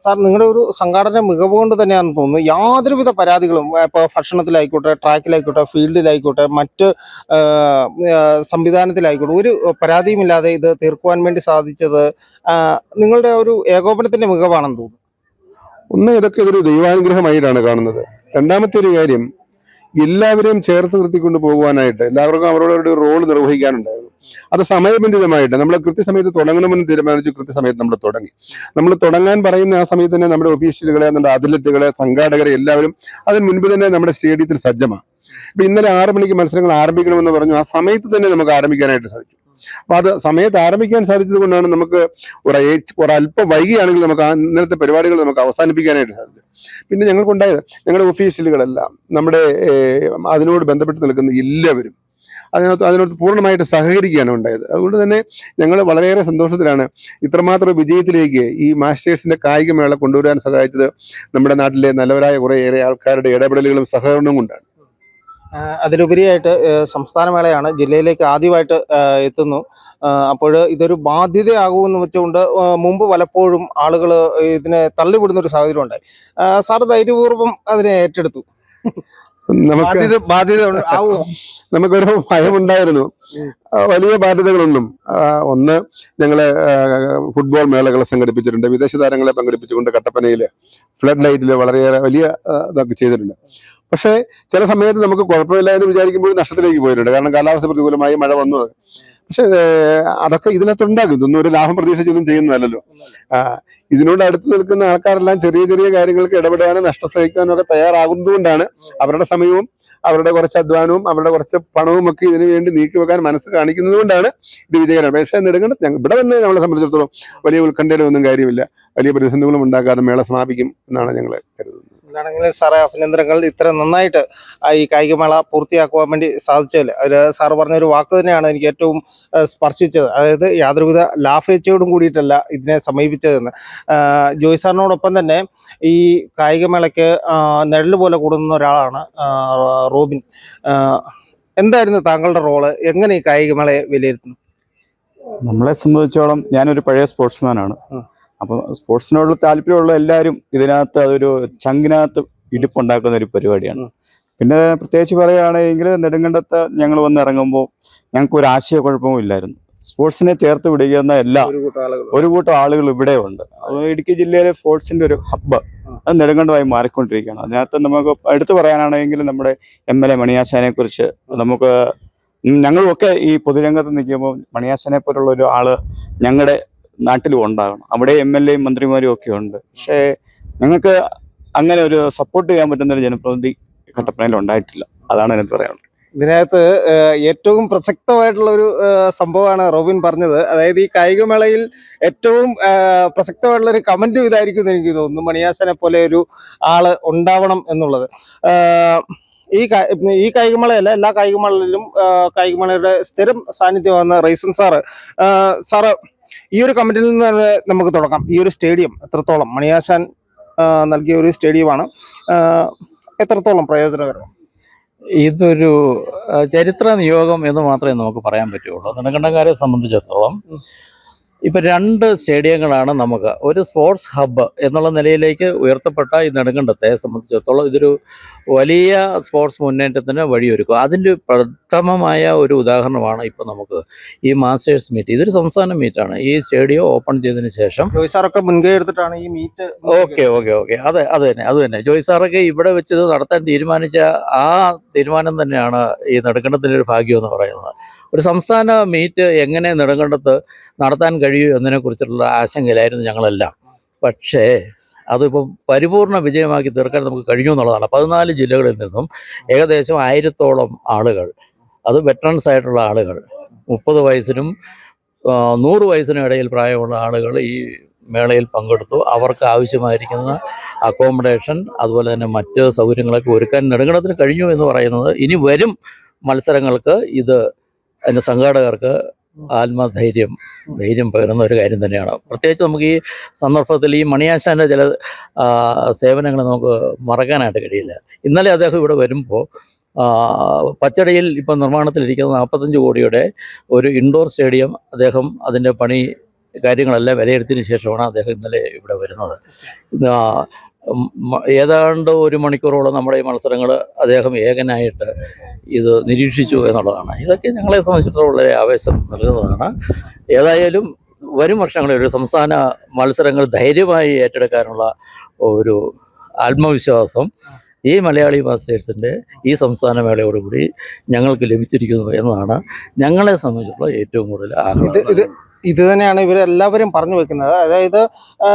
സാർ, നിങ്ങളുടെ ഒരു സംഘാടന മികവ് കൊണ്ട് തന്നെയാണെന്ന് തോന്നുന്നു. യാതൊരുവിധ പരാതികളും ഇപ്പോൾ ഭക്ഷണത്തിലായിക്കോട്ടെ, ട്രാക്കിലായിക്കോട്ടെ, ഫീൽഡിലായിക്കോട്ടെ, മറ്റ് സംവിധാനത്തിലായിക്കോട്ടെ, ഒരു പരാതിയുമില്ലാതെ ഇത് തീർക്കുവാൻ വേണ്ടി സാധിച്ചത് നിങ്ങളുടെ ഒരു ഏകോപനത്തിന്റെ മികവാണെന്ന് തോന്നുന്നു. ഒന്ന്, ഇതൊക്കെ ഇതൊരു ദൈവാനുഗ്രഹമായിട്ടാണ് കാണുന്നത്. രണ്ടാമത്തെ ഒരു കാര്യം, എല്ലാവരെയും ചേർത്ത് നിർത്തിക്കൊണ്ട് പോകുവാനായിട്ട് എല്ലാവർക്കും അവരുടെ റോൾ നിർവഹിക്കാനുണ്ടായിരുന്നു. അത് സമയബന്ധിതമായിട്ട് നമ്മൾ കൃത്യസമയത്ത് തുടങ്ങണമെന്ന് തീരുമാനിച്ചു. കൃത്യസമയത്ത് നമ്മൾ തുടങ്ങി. നമ്മൾ തുടങ്ങാൻ പറയുന്ന ആ സമയത്ത് തന്നെ നമ്മുടെ ഒഫീഷ്യലുകളെ, നമ്മുടെ അത്ലറ്റുകളെ, സംഘാടകരെ എല്ലാവരും അതിന് മുൻപ് തന്നെ നമ്മുടെ സ്റ്റേഡിയത്തിൽ സജ്ജമാണ്. ഇപ്പൊ ഇന്നലെ 6 മണിക്ക് മത്സരങ്ങൾ ആരംഭിക്കണമെന്ന് പറഞ്ഞു. ആ സമയത്ത് തന്നെ നമുക്ക് ആരംഭിക്കാനായിട്ട് സാധിച്ചു. അപ്പൊ അത് സമയത്ത് ആരംഭിക്കാൻ സാധിച്ചത് കൊണ്ടാണ് നമുക്ക് ഒരല്പം വൈകിയാണെങ്കിൽ നമുക്ക് ഇന്നലത്തെ പരിപാടികൾ നമുക്ക് അവസാനിപ്പിക്കാനായിട്ട് സാധിച്ചു. പിന്നെ ഞങ്ങൾക്കുണ്ടായത്, ഞങ്ങളുടെ ഒഫീഷ്യലുകളെല്ലാം, നമ്മുടെ അതിനോട് ബന്ധപ്പെട്ട് നിൽക്കുന്ന എല്ലാവരും അതിനോട് പൂർണ്ണമായിട്ട് സഹകരിക്കുകയാണ് ഉണ്ടായത്. അതുകൊണ്ട് തന്നെ ഞങ്ങൾ വളരെയേറെ സന്തോഷത്തിലാണ്. ഇത്രമാത്രം വിജയത്തിലേക്ക് ഈ മാസ്റ്റേഴ്സിന്റെ കായികമേള കൊണ്ടുവരാൻ സഹായിച്ചത് നമ്മുടെ നാട്ടിലെ നല്ലവരായ കുറേയേറെ ആൾക്കാരുടെ ഇടപെടലുകളും സഹകരണവും കൊണ്ടാണ്. അതിലുപരിയായിട്ട് സംസ്ഥാനമേളയാണ്, ജില്ലയിലേക്ക് ആദ്യമായിട്ട് എത്തുന്നു. അപ്പോൾ ഇതൊരു ബാധ്യതയാകുമെന്ന് വെച്ചുകൊണ്ട് മുമ്പ് പലപ്പോഴും ആളുകൾ ഇതിനെ തള്ളിവിടുന്ന ഒരു സാഹചര്യം ഉണ്ടായി. സാറ് ധൈര്യപൂർവ്വം അതിനെ ഏറ്റെടുത്തു. ബാധ്യത ആവുമോ? നമുക്കൊരു ഭയമുണ്ടായിരുന്നു. വലിയ ബാധ്യതകളൊന്നും. ഒന്ന്, ഞങ്ങള് ഫുട്ബോൾ മേളകൾ സംഘടിപ്പിച്ചിട്ടുണ്ട്. വിദേശ താരങ്ങളെ പങ്കെടുപ്പിച്ചുകൊണ്ട് കട്ടപ്പനയില് ഫ്ലഡ് ലൈറ്റില് വളരെയേറെ വലിയ ഇതൊക്കെ ചെയ്തിട്ടുണ്ട്. പക്ഷേ ചില സമയത്ത് നമുക്ക് കുഴപ്പമില്ല എന്ന് വിചാരിക്കുമ്പോൾ നഷ്ടത്തിലേക്ക് പോയിട്ടുണ്ട്. കാരണം കാലാവസ്ഥ പ്രതികൂലമായി മഴ വന്നു. പക്ഷെ അതൊക്കെ ഇതിനകത്ത് ഉണ്ടാകും. ഇതൊന്നും ഒരു ലാഭം പ്രതീക്ഷിച്ചൊന്നും ചെയ്യുന്നതല്ലല്ലോ. ഇതിനോട് അടുത്ത് നിൽക്കുന്ന ആൾക്കാരെല്ലാം ചെറിയ ചെറിയ കാര്യങ്ങൾക്ക് ഇടപെടാനും നഷ്ടം സഹിക്കാനും ഒക്കെ തയ്യാറാകുന്നതുകൊണ്ടാണ് അവരുടെ സമയവും അവരുടെ കുറച്ച് അധ്വാനവും അവരുടെ കുറച്ച് പണവും ഒക്കെ ഇതിനു വേണ്ടി നീക്കി വെക്കാൻ മനസ്സ് കാണിക്കുന്നത് കൊണ്ടാണ് ഇത് വിജയകരം. പക്ഷേ നെടുങ്കണ്ടത്ത് ഇവിടെ വന്ന് നമ്മളെ സംബന്ധിച്ചിടത്തോളം വലിയ ഉത്കണ്ഠയിലൊന്നും കാര്യമില്ല. വലിയ പ്രതിസന്ധികളും ഉണ്ടാക്കാതെ മേള സമാപിക്കും എന്നാണ് ഞങ്ങൾ കരുതുന്നത്. എന്താണെങ്കിലും സാറേ, അഭിനന്ദനങ്ങൾ. ഇത്ര നന്നായിട്ട് ഈ കായികമേള പൂർത്തിയാക്കുവാൻ വേണ്ടി സാധിച്ചതിൽ സാറ് പറഞ്ഞൊരു വാക്ക് തന്നെയാണ് എനിക്ക് ഏറ്റവും സ്പർശിച്ചത്. അതായത് യാതൊരുവിധ ലാഭേച്ഛയോടും കൂടിയിട്ടല്ല ഇതിനെ സമീപിച്ചതെന്ന്. ജോയ് സാറിനോടൊപ്പം തന്നെ ഈ കായികമേളയ്ക്ക് നിഴല് പോലെ കൂടുന്ന ഒരാളാണ് റോബിൻ. എന്തായിരുന്നു താങ്കളുടെ റോള്? എങ്ങനെ ഈ കായികമേളയെ വിലയിരുത്തുന്നു? നമ്മളെ സംബന്ധിച്ചോളം ഞാനൊരു പഴയ സ്പോർട്സ്മാനാണ്. അപ്പം സ്പോർട്സിനോടുള്ള താല്പര്യമുള്ള എല്ലാവരും ഇതിനകത്ത് അതൊരു ചങ്കിനകത്ത് ഇടിപ്പുണ്ടാക്കുന്ന ഒരു പരിപാടിയാണ്. പിന്നെ പ്രത്യേകിച്ച് പറയുകയാണെങ്കിൽ നെടുങ്കണ്ടത്ത് ഞങ്ങൾ വന്നിറങ്ങുമ്പോൾ ഞങ്ങൾക്ക് ഒരു ആശയക്കുഴപ്പവും ഇല്ലായിരുന്നു. സ്പോർട്സിനെ ചേർത്ത് വിടുന്ന ഒരു കൂട്ടം ആളുകൾ ഇവിടെ ഉണ്ട്. അത് ഇടുക്കി ജില്ലയിലെ സ്പോർട്സിന്റെ ഒരു ഹബ്ബ് അത് നെടുങ്കണ്ടമായി മാറിക്കൊണ്ടിരിക്കുകയാണ്. അതിനകത്ത് നമുക്ക് എടുത്തു പറയാനാണെങ്കിൽ നമ്മുടെ MLA മണിയാശാനെ കുറിച്ച് നമുക്ക് ഞങ്ങളുമൊക്കെ ഈ പൊതുരംഗത്ത് നിൽക്കുമ്പോൾ മണിയാശാനെ പോലുള്ള ഒരു ആള് ഞങ്ങളുടെ നാട്ടിലും ഉണ്ടാകണം. അവിടെ MLAയും മന്ത്രിമാരും ഒക്കെ ഉണ്ട്. പക്ഷേ ഞങ്ങൾക്ക് അങ്ങനെ ഒരു സപ്പോർട്ട് ചെയ്യാൻ പറ്റുന്ന ഒരു ജനപ്രതിനിധി കട്ടപ്പനയിൽ ഉണ്ടായിട്ടില്ല. അതാണ് എനിക്ക് പറയാനുള്ളത്. ഇതിനകത്ത് ഏറ്റവും പ്രസക്തമായിട്ടുള്ള ഒരു സംഭവമാണ് റോബിൻ പറഞ്ഞത്. അതായത് ഈ കായികമേളയിൽ ഏറ്റവും പ്രസക്തമായിട്ടുള്ള ഒരു കമന്റും ഇതായിരിക്കും എന്ന് എനിക്ക് തോന്നുന്നു. മണിയാശനെ പോലെ ഒരു ആള് ഉണ്ടാവണം എന്നുള്ളത്. ഈ കായികമേളയല്ല, എല്ലാ കായികമേളയിലും കായികമേളയുടെ സ്ഥിരം സാന്നിധ്യമാണ് റൈസൻ സാറ്. ഈ ഒരു കമന്റിൽ നിന്ന് തന്നെ നമുക്ക് തുടങ്ങാം. ഈ ഒരു സ്റ്റേഡിയം എത്രത്തോളം മണിയാശാൻ നൽകിയ ഒരു സ്റ്റേഡിയമാണ്, എത്രത്തോളം പ്രയോജനകരം? ഇതൊരു ചരിത്ര നിയോഗം എന്ന് മാത്രമേ നമുക്ക് പറയാൻ പറ്റുള്ളൂ. നെടുങ്കണ്ടക്കാരെ സംബന്ധിച്ചിടത്തോളം ഇപ്പം 2 സ്റ്റേഡിയങ്ങളാണ് നമുക്ക് ഒരു സ്പോർട്സ് ഹബ്ബ് എന്നുള്ള നിലയിലേക്ക് ഉയർത്തപ്പെട്ട ഈ നെടുങ്കണ്ടത്തെ സംബന്ധിച്ചിടത്തോളം ഇതൊരു വലിയ സ്പോർട്സ് മുന്നേറ്റത്തിന് വഴിയൊരുക്കും. അതിൻ്റെ പ്രഥമമായ ഒരു ഉദാഹരണമാണ് ഇപ്പോൾ നമുക്ക് ഈ മാസ്റ്റേഴ്സ് മീറ്റ്. ഇതൊരു സംസ്ഥാന മീറ്റാണ്. ഈ സ്റ്റേഡിയം ഓപ്പൺ ചെയ്തതിന് ശേഷം ജോയ് സാറൊക്കെ മുൻകൈ എടുത്തിട്ടാണ് ഈ മീറ്റ്. ഓക്കെ അത് തന്നെ ജോയ് സാറൊക്കെ ഇവിടെ വെച്ച് ഇത് നടത്താൻ തീരുമാനിച്ച ആ തീരുമാനം തന്നെയാണ് ഈ നെടുങ്കണ്ടത്തിൻ്റെ ഒരു ഭാഗ്യം എന്ന് പറയുന്നത്. ഒരു സംസ്ഥാന മീറ്റ് എങ്ങനെ നെടുങ്കണ്ടത്ത് നടത്താൻ കഴിയൂ എന്നതിനെക്കുറിച്ചുള്ള ആശങ്കയിലായിരുന്നു ഞങ്ങളെല്ലാം. പക്ഷേ അതിപ്പോൾ പരിപൂർണ വിജയമാക്കി തീർക്കാൻ നമുക്ക് കഴിഞ്ഞു എന്നുള്ളതാണ്. 14 ജില്ലകളിൽ നിന്നും ഏകദേശം 1000-ഓളം ആളുകൾ, അത് വെറ്ററൻസ് ആയിട്ടുള്ള ആളുകൾ, 30 വയസ്സിനും 100 വയസ്സിനും ഇടയിൽ പ്രായമുള്ള ആളുകൾ ഈ മേളയിൽ പങ്കെടുത്തു. അവർക്ക് ആവശ്യമായിരിക്കുന്ന അക്കോമഡേഷൻ അതുപോലെ തന്നെ മറ്റ് സൗകര്യങ്ങളൊക്കെ ഒരുക്കാൻ നെടുങ്കണ്ടത്തിന് കഴിഞ്ഞു എന്ന് പറയുന്നത് ഇനി വരും മത്സരങ്ങൾക്ക് ഇത് അതിൻ്റെ സംഘാടകർക്ക് ആത്മധൈര്യം പകരുന്ന ഒരു കാര്യം തന്നെയാണ്. പ്രത്യേകിച്ച് നമുക്ക് ഈ സന്ദർഭത്തിൽ ഈ മണിയാശാൻ്റെ ചില സേവനങ്ങൾ നമുക്ക് മറക്കാനായിട്ട് കഴിയില്ല. ഇന്നലെ അദ്ദേഹം ഇവിടെ വരുമ്പോൾ പച്ചടിയിൽ ഇപ്പം നിർമ്മാണത്തിലിരിക്കുന്ന 45 കോടിയുടെ ഒരു ഇൻഡോർ സ്റ്റേഡിയം അദ്ദേഹം അതിൻ്റെ പണി കാര്യങ്ങളെല്ലാം വിലയിരുത്തിയതിന് ശേഷമാണ് അദ്ദേഹം ഇന്നലെ ഇവിടെ വരുന്നത്. ഏതാണ്ട് 1 മണിക്കൂറോളം നമ്മുടെ ഈ മത്സരങ്ങൾ അദ്ദേഹം ഏകനായിട്ട് ഇത് നിരീക്ഷിച്ചു എന്നുള്ളതാണ്. ഇതൊക്കെ ഞങ്ങളെ സംബന്ധിച്ചിടത്തോളം വളരെ ആവേശം നൽകുന്നതാണ്. ഏതായാലും വരും വർഷങ്ങളിൽ ഒരു സംസ്ഥാന മത്സരങ്ങൾ ധൈര്യമായി ഏറ്റെടുക്കാനുള്ള ഒരു ആത്മവിശ്വാസം ഈ മലയാളി മാസ്റ്റേഴ്സിൻ്റെ ഈ സംസ്ഥാന മേളയോടുകൂടി ഞങ്ങൾക്ക് ലഭിച്ചിരിക്കുന്നു എന്നതാണ് ഞങ്ങളെ സംബന്ധിച്ചിട്ടുള്ള ഏറ്റവും കൂടുതൽ ആഗ്രഹം. ഇത് തന്നെയാണ് ഇവരെല്ലാവരും പറഞ്ഞു വെക്കുന്നത്. അതായത്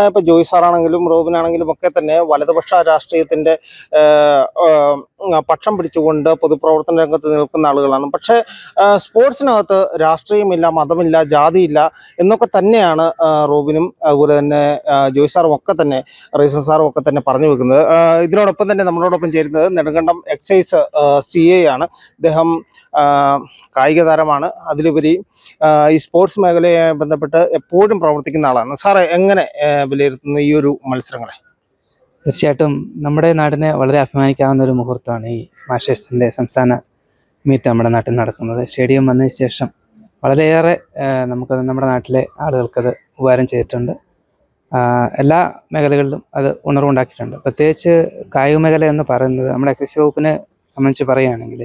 ഇപ്പോൾ ജോയ് സാറാണെങ്കിലും റോബിനാണെങ്കിലും ഒക്കെ തന്നെ വലതുപക്ഷ രാഷ്ട്രീയത്തിൻ്റെ പക്ഷം പിടിച്ചുകൊണ്ട് പൊതുപ്രവർത്തന രംഗത്ത് നിൽക്കുന്ന ആളുകളാണ്. പക്ഷേ സ്പോർട്സിനകത്ത് രാഷ്ട്രീയമില്ല, മതമില്ല, ജാതിയില്ല എന്നൊക്കെ തന്നെയാണ് റോബിനും അതുപോലെ തന്നെ ജോയ് സാറും ഒക്കെ തന്നെ റൈസൻ സാറും ഒക്കെ തന്നെ പറഞ്ഞു വെക്കുന്നത്. ഇതിനോടൊപ്പം തന്നെ നമ്മളോടൊപ്പം ചേരുന്നത് നെടുങ്കണ്ടം എക്സൈസ് CA ആണ്. ഇദ്ദേഹം കായിക താരമാണ്. അതിലുപരി ഈ സ്പോർട്സ് മേഖലയെ ബന്ധപ്പെട്ട് എപ്പോഴും പ്രവർത്തിക്കുന്ന ആളാണ്. സാറേ, എങ്ങനെ വിലയിരുത്തുന്നു ഈ ഒരു മത്സരങ്ങളെ? തീർച്ചയായിട്ടും നമ്മുടെ നാടിനെ വളരെ അഭിമാനിക്കാവുന്ന ഒരു മുഹൂർത്തമാണ് ഈ മാസ്റ്റേഴ്സിൻ്റെ സംസ്ഥാന മീറ്റ് നമ്മുടെ നാട്ടിൽ നടക്കുന്നത്. സ്റ്റേഡിയം വന്നതിന് ശേഷം വളരെയേറെ നമ്മുടെ നാട്ടിലെ ആളുകൾക്കത് ഉപകാരം ചെയ്തിട്ടുണ്ട്. എല്ലാ മേഖലകളിലും അത് ഉണർവുണ്ടാക്കിയിട്ടുണ്ട്. പ്രത്യേകിച്ച് കായിക മേഖല എന്ന് പറയുന്നത് നമ്മുടെ എക്സൈസ് വകുപ്പിനെ സംബന്ധിച്ച് പറയുകയാണെങ്കിൽ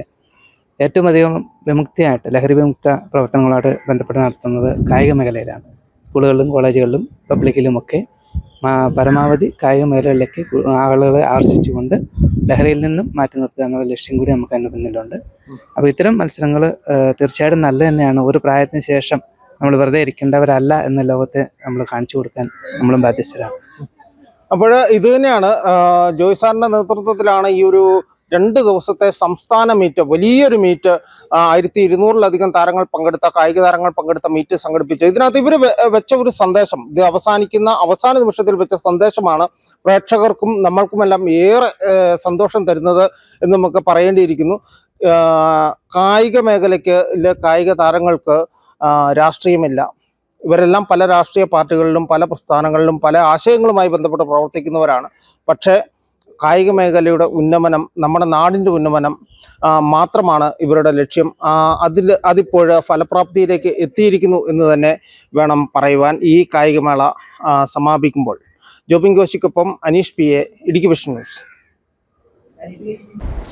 ഏറ്റവും അധികം വിമുക്തിയായിട്ട് ലഹരി വിമുക്ത പ്രവർത്തനങ്ങളോട് ബന്ധപ്പെട്ട് നടത്തുന്നത് കായിക മേഖലയിലാണ്. സ്കൂളുകളിലും കോളേജുകളിലും പബ്ലിക്കിലുമൊക്കെ പരമാവധി കായിക മേഖലകളിലേക്ക് ആളുകളെ ആകർഷിച്ചുകൊണ്ട് ലഹരിയിൽ നിന്നും മാറ്റി നിർത്തുക എന്നുള്ള ലക്ഷ്യം കൂടി നമുക്ക് അതിന് പിന്നിലുണ്ട്. അപ്പോൾ ഇത്തരം മത്സരങ്ങൾ തീർച്ചയായിട്ടും നല്ല തന്നെയാണ്. ഒരു പ്രായത്തിന് ശേഷം നമ്മൾ വെറുതെ ഇരിക്കേണ്ടവരല്ല എന്ന ലോകത്തെ നമ്മൾ കാണിച്ചു കൊടുക്കാൻ നമ്മളും ബാധ്യസ്ഥരാണ്. അപ്പോൾ ഇത് തന്നെയാണ് ജോയ് സാറിൻ്റെ നേതൃത്വത്തിലാണ് ഈ ഒരു 2 ദിവസത്തെ സംസ്ഥാന മീറ്റ്, വലിയൊരു മീറ്റ്, 1200-ലധികം താരങ്ങൾ പങ്കെടുത്ത, കായിക താരങ്ങൾ പങ്കെടുത്ത മീറ്റ് സംഘടിപ്പിച്ചത്. ഇതിനകത്ത് ഇവർ വെച്ച ഒരു സന്ദേശം, ഇത് അവസാന നിമിഷത്തിൽ വെച്ച സന്ദേശമാണ് പ്രേക്ഷകർക്കും നമ്മൾക്കുമെല്ലാം ഏറെ സന്തോഷം തരുന്നത് എന്ന് നമുക്ക് പറയേണ്ടിയിരിക്കുന്നു. കായിക മേഖലയ്ക്ക് കായിക താരങ്ങൾക്ക് രാഷ്ട്രീയമില്ല. ഇവരെല്ലാം പല രാഷ്ട്രീയ പാർട്ടികളിലും പല പ്രസ്ഥാനങ്ങളിലും പല ആശയങ്ങളുമായി ബന്ധപ്പെട്ട് പ്രവർത്തിക്കുന്നവരാണ്. പക്ഷേ കായിക മേഖലയുടെ ഉന്നമനം, നമ്മുടെ നാടിൻ്റെ ഉന്നമനം മാത്രമാണ് ഇവരുടെ ലക്ഷ്യം. അതിപ്പോൾ ഫലപ്രാപ്തിയിലേക്ക് എത്തിയിരിക്കുന്നു എന്ന് തന്നെ വേണം പറയുവാൻ. ഈ കായികമേള സമാപിക്കുമ്പോൾ. ജോബിൻ കോശിക്കൊപ്പം Aneesh PA, Idukki Vision News.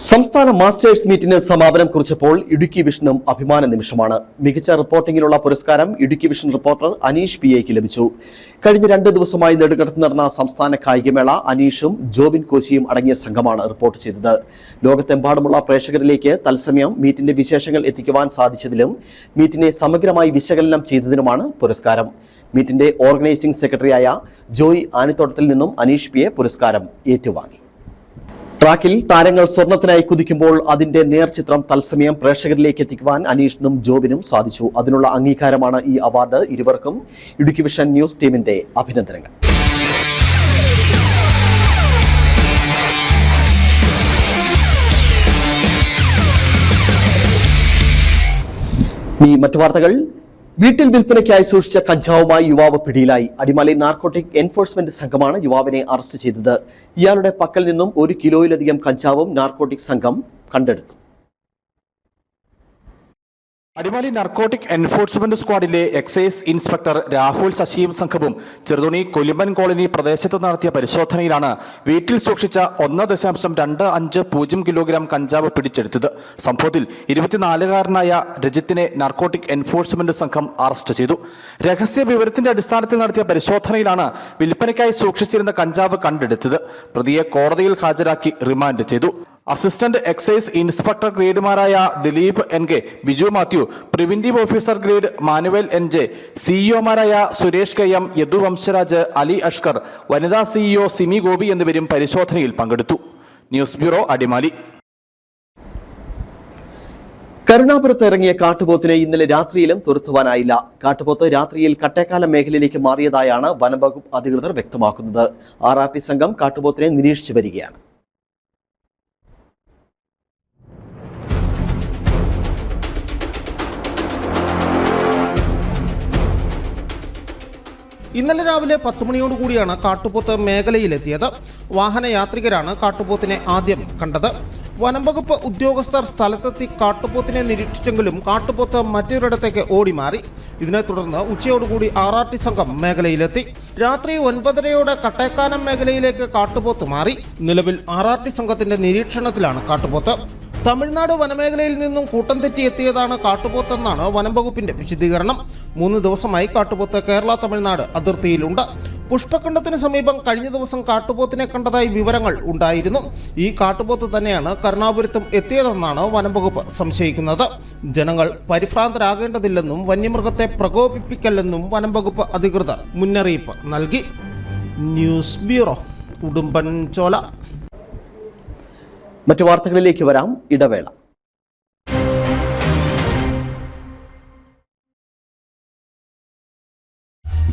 സംസ്ഥാന മാസ്റ്റേഴ്സ് മീറ്റിന് സമാപനം കുറിച്ചപ്പോൾ ഇടുക്കി വിഷനും അഭിമാന നിമിഷമാണ്. മികച്ച റിപ്പോർട്ടിങ്ങിനുള്ള പുരസ്കാരം ഇടുക്കി വിഷൻ റിപ്പോർട്ടർ അനീഷ് PAക്ക് ലഭിച്ചു. കഴിഞ്ഞ 2 ദിവസമായി നെടുങ്കണ്ടത്ത് നടന്ന സംസ്ഥാന കായികമേള അനീഷും ജോബിൻ കോശിയും അടങ്ങിയ സംഘമാണ് റിപ്പോർട്ട് ചെയ്തത്. ലോകത്തെമ്പാടുമുള്ള പ്രേക്ഷകരിലേക്ക് തത്സമയം മീറ്റിന്റെ വിശേഷങ്ങൾ എത്തിക്കുവാൻ സാധിച്ചതിലും മീറ്റിനെ സമഗ്രമായി വിശകലനം ചെയ്തതിനുമാണ് പുരസ്കാരം. മീറ്റിന്റെ ഓർഗനൈസിംഗ് സെക്രട്ടറിയായ ജോയ് ആനിത്തോട്ടത്തിൽ നിന്നും അനീഷ് PA പുരസ്കാരം ഏറ്റുവാങ്ങി. ട്രാക്കിൽ താരങ്ങൾ സ്വർണത്തിനായി കുതിക്കുമ്പോൾ അതിന്റെ നേർചിത്രം തത്സമയം പ്രേക്ഷകരിലേക്ക് എത്തിക്കുവാൻ അനീഷിനും ജോബിനും സാധിച്ചു. അതിനുള്ള അംഗീകാരമാണ് ഈ അവാർഡ്. ഇരുവർക്കും ഇടുക്കി വിഷൻ ന്യൂസ് ടീമിന്റെ അഭിനന്ദനങ്ങൾ. മറ്റു വാർത്തകൾ. വീട്ടിൽ വിൽപ്പനയ്ക്കായി സൂക്ഷിച്ച കഞ്ചാവുമായി യുവാവ് പിടിയിലായി. അടിമാലി നാർക്കോട്ടിക് എൻഫോഴ്സ്മെന്റ് സംഘമാണ് യുവാവിനെ അറസ്റ്റ് ചെയ്തത്. ഇയാളുടെ പക്കൽ നിന്നും 1 കിലോയിലധികം കഞ്ചാവും നാർക്കോട്ടിക് സംഘം കണ്ടെടുത്തു. അടിമാലി നാർക്കോട്ടിക് എൻഫോഴ്സ്മെന്റ് സ്ക്വാഡിലെ എക്സൈസ് ഇൻസ്പെക്ടർ രാഹുൽ ശശിയും സംഘവും ചെറുതുണി കൊലിമ്പൻ കോളനി പ്രദേശത്ത് നടത്തിയ പരിശോധനയിലാണ് വീട്ടിൽ സൂക്ഷിച്ച 1.25 കിലോഗ്രാം കഞ്ചാവ് പിടിച്ചെടുത്തത്. സംഭവത്തിൽ 24-കാരനായ രജിത്തിനെ നാർക്കോട്ടിക് എൻഫോഴ്സ്മെന്റ് സംഘം അറസ്റ്റ് ചെയ്തു. രഹസ്യ വിവരത്തിന്റെ അടിസ്ഥാനത്തിൽ നടത്തിയ പരിശോധനയിലാണ് വിൽപ്പനയ്ക്കായി സൂക്ഷിച്ചിരുന്ന കഞ്ചാവ് കണ്ടെടുത്തത്. പ്രതിയെ കോടതിയിൽ ഹാജരാക്കി റിമാൻഡ് ചെയ്തു. അസിസ്റ്റന്റ് എക്സൈസ് ഇൻസ്പെക്ടർ ഗ്രേഡുമാരായ Dileep NK, Biju Mathew, preventive officer grade Manuel NJ, സിഇഒമാരായ സുരേഷ് KM, യദു വംശരാജ്, അലി അഷ്കർ, വനിതാ CEO സിമി ഗോപി എന്നിവരും പരിശോധനയിൽ പങ്കെടുത്തു. News bureau, Adimali. കരുണാപുരത്ത് ഇറങ്ങിയ കാട്ടുപോത്തിനെ ഇന്നലെ രാത്രിയിലും തുരത്തുവാനായില്ല. കാട്ടുപോത്ത് രാത്രിയിൽ കട്ടേക്കാലം മേഖലയിലേക്ക് മാറിയതായാണ് വനംവകുപ്പ് അധികൃതർ വ്യക്തമാക്കുന്നത്. RRT സംഘം കാട്ടുപോത്തിനെ നിരീക്ഷിച്ചു വരികയാണ്. ഇന്നലെ രാവിലെ 10 മണിയോടുകൂടിയാണ് കാട്ടുപോത്ത് മേഖലയിലെത്തിയത്. വാഹനയാത്രികരാണ് കാട്ടുപോത്തിനെ ആദ്യം കണ്ടത്. വനംവകുപ്പ് ഉദ്യോഗസ്ഥർ സ്ഥലത്തെത്തി കാട്ടുപോത്തിനെ നിരീക്ഷിച്ചെങ്കിലും കാട്ടുപോത്ത് മറ്റൊരിടത്തേക്ക് ഓടിമാറി. ഇതിനെ തുടർന്ന് ഉച്ചയോടുകൂടി RRT സംഘം മേഖലയിലെത്തി. രാത്രി 9:30 കട്ടേക്കാനം മേഖലയിലേക്ക് കാട്ടുപോത്ത് മാറി. നിലവിൽ RRT സംഘത്തിന്റെ നിരീക്ഷണത്തിലാണ് കാട്ടുപോത്ത്. തമിഴ്നാട് വനമേഖലയിൽ നിന്നും കൂട്ടം തെറ്റിയെത്തിയതാണ് കാട്ടുപോത്തെന്നാണ് വനംവകുപ്പിന്റെ വിശദീകരണം. 3 ദിവസമായി കാട്ടുപോത്ത് കേരള തമിഴ്നാട് അതിർത്തിയിലുണ്ട്. പുഷ്പഖണ്ഡത്തിന് സമീപം കഴിഞ്ഞ ദിവസം കാട്ടുപോത്തിനെ കണ്ടതായി വിവരങ്ങൾ ഉണ്ടായിരുന്നു. ഈ കാട്ടുപോത്ത് തന്നെയാണ് കരുണാപുരത്തും എത്തിയതെന്നാണ് വനംവകുപ്പ് സംശയിക്കുന്നത്. ജനങ്ങൾ പരിഭ്രാന്തരാകേണ്ടതില്ലെന്നും വന്യമൃഗത്തെ പ്രകോപിപ്പിക്കല്ലെന്നും വനംവകുപ്പ് അധികൃതർ മുന്നറിയിപ്പ് നൽകി. News bureau, Udumbanchola. മറ്റു വാർത്തകളിലേക്ക് വരാം. ഇടവേള.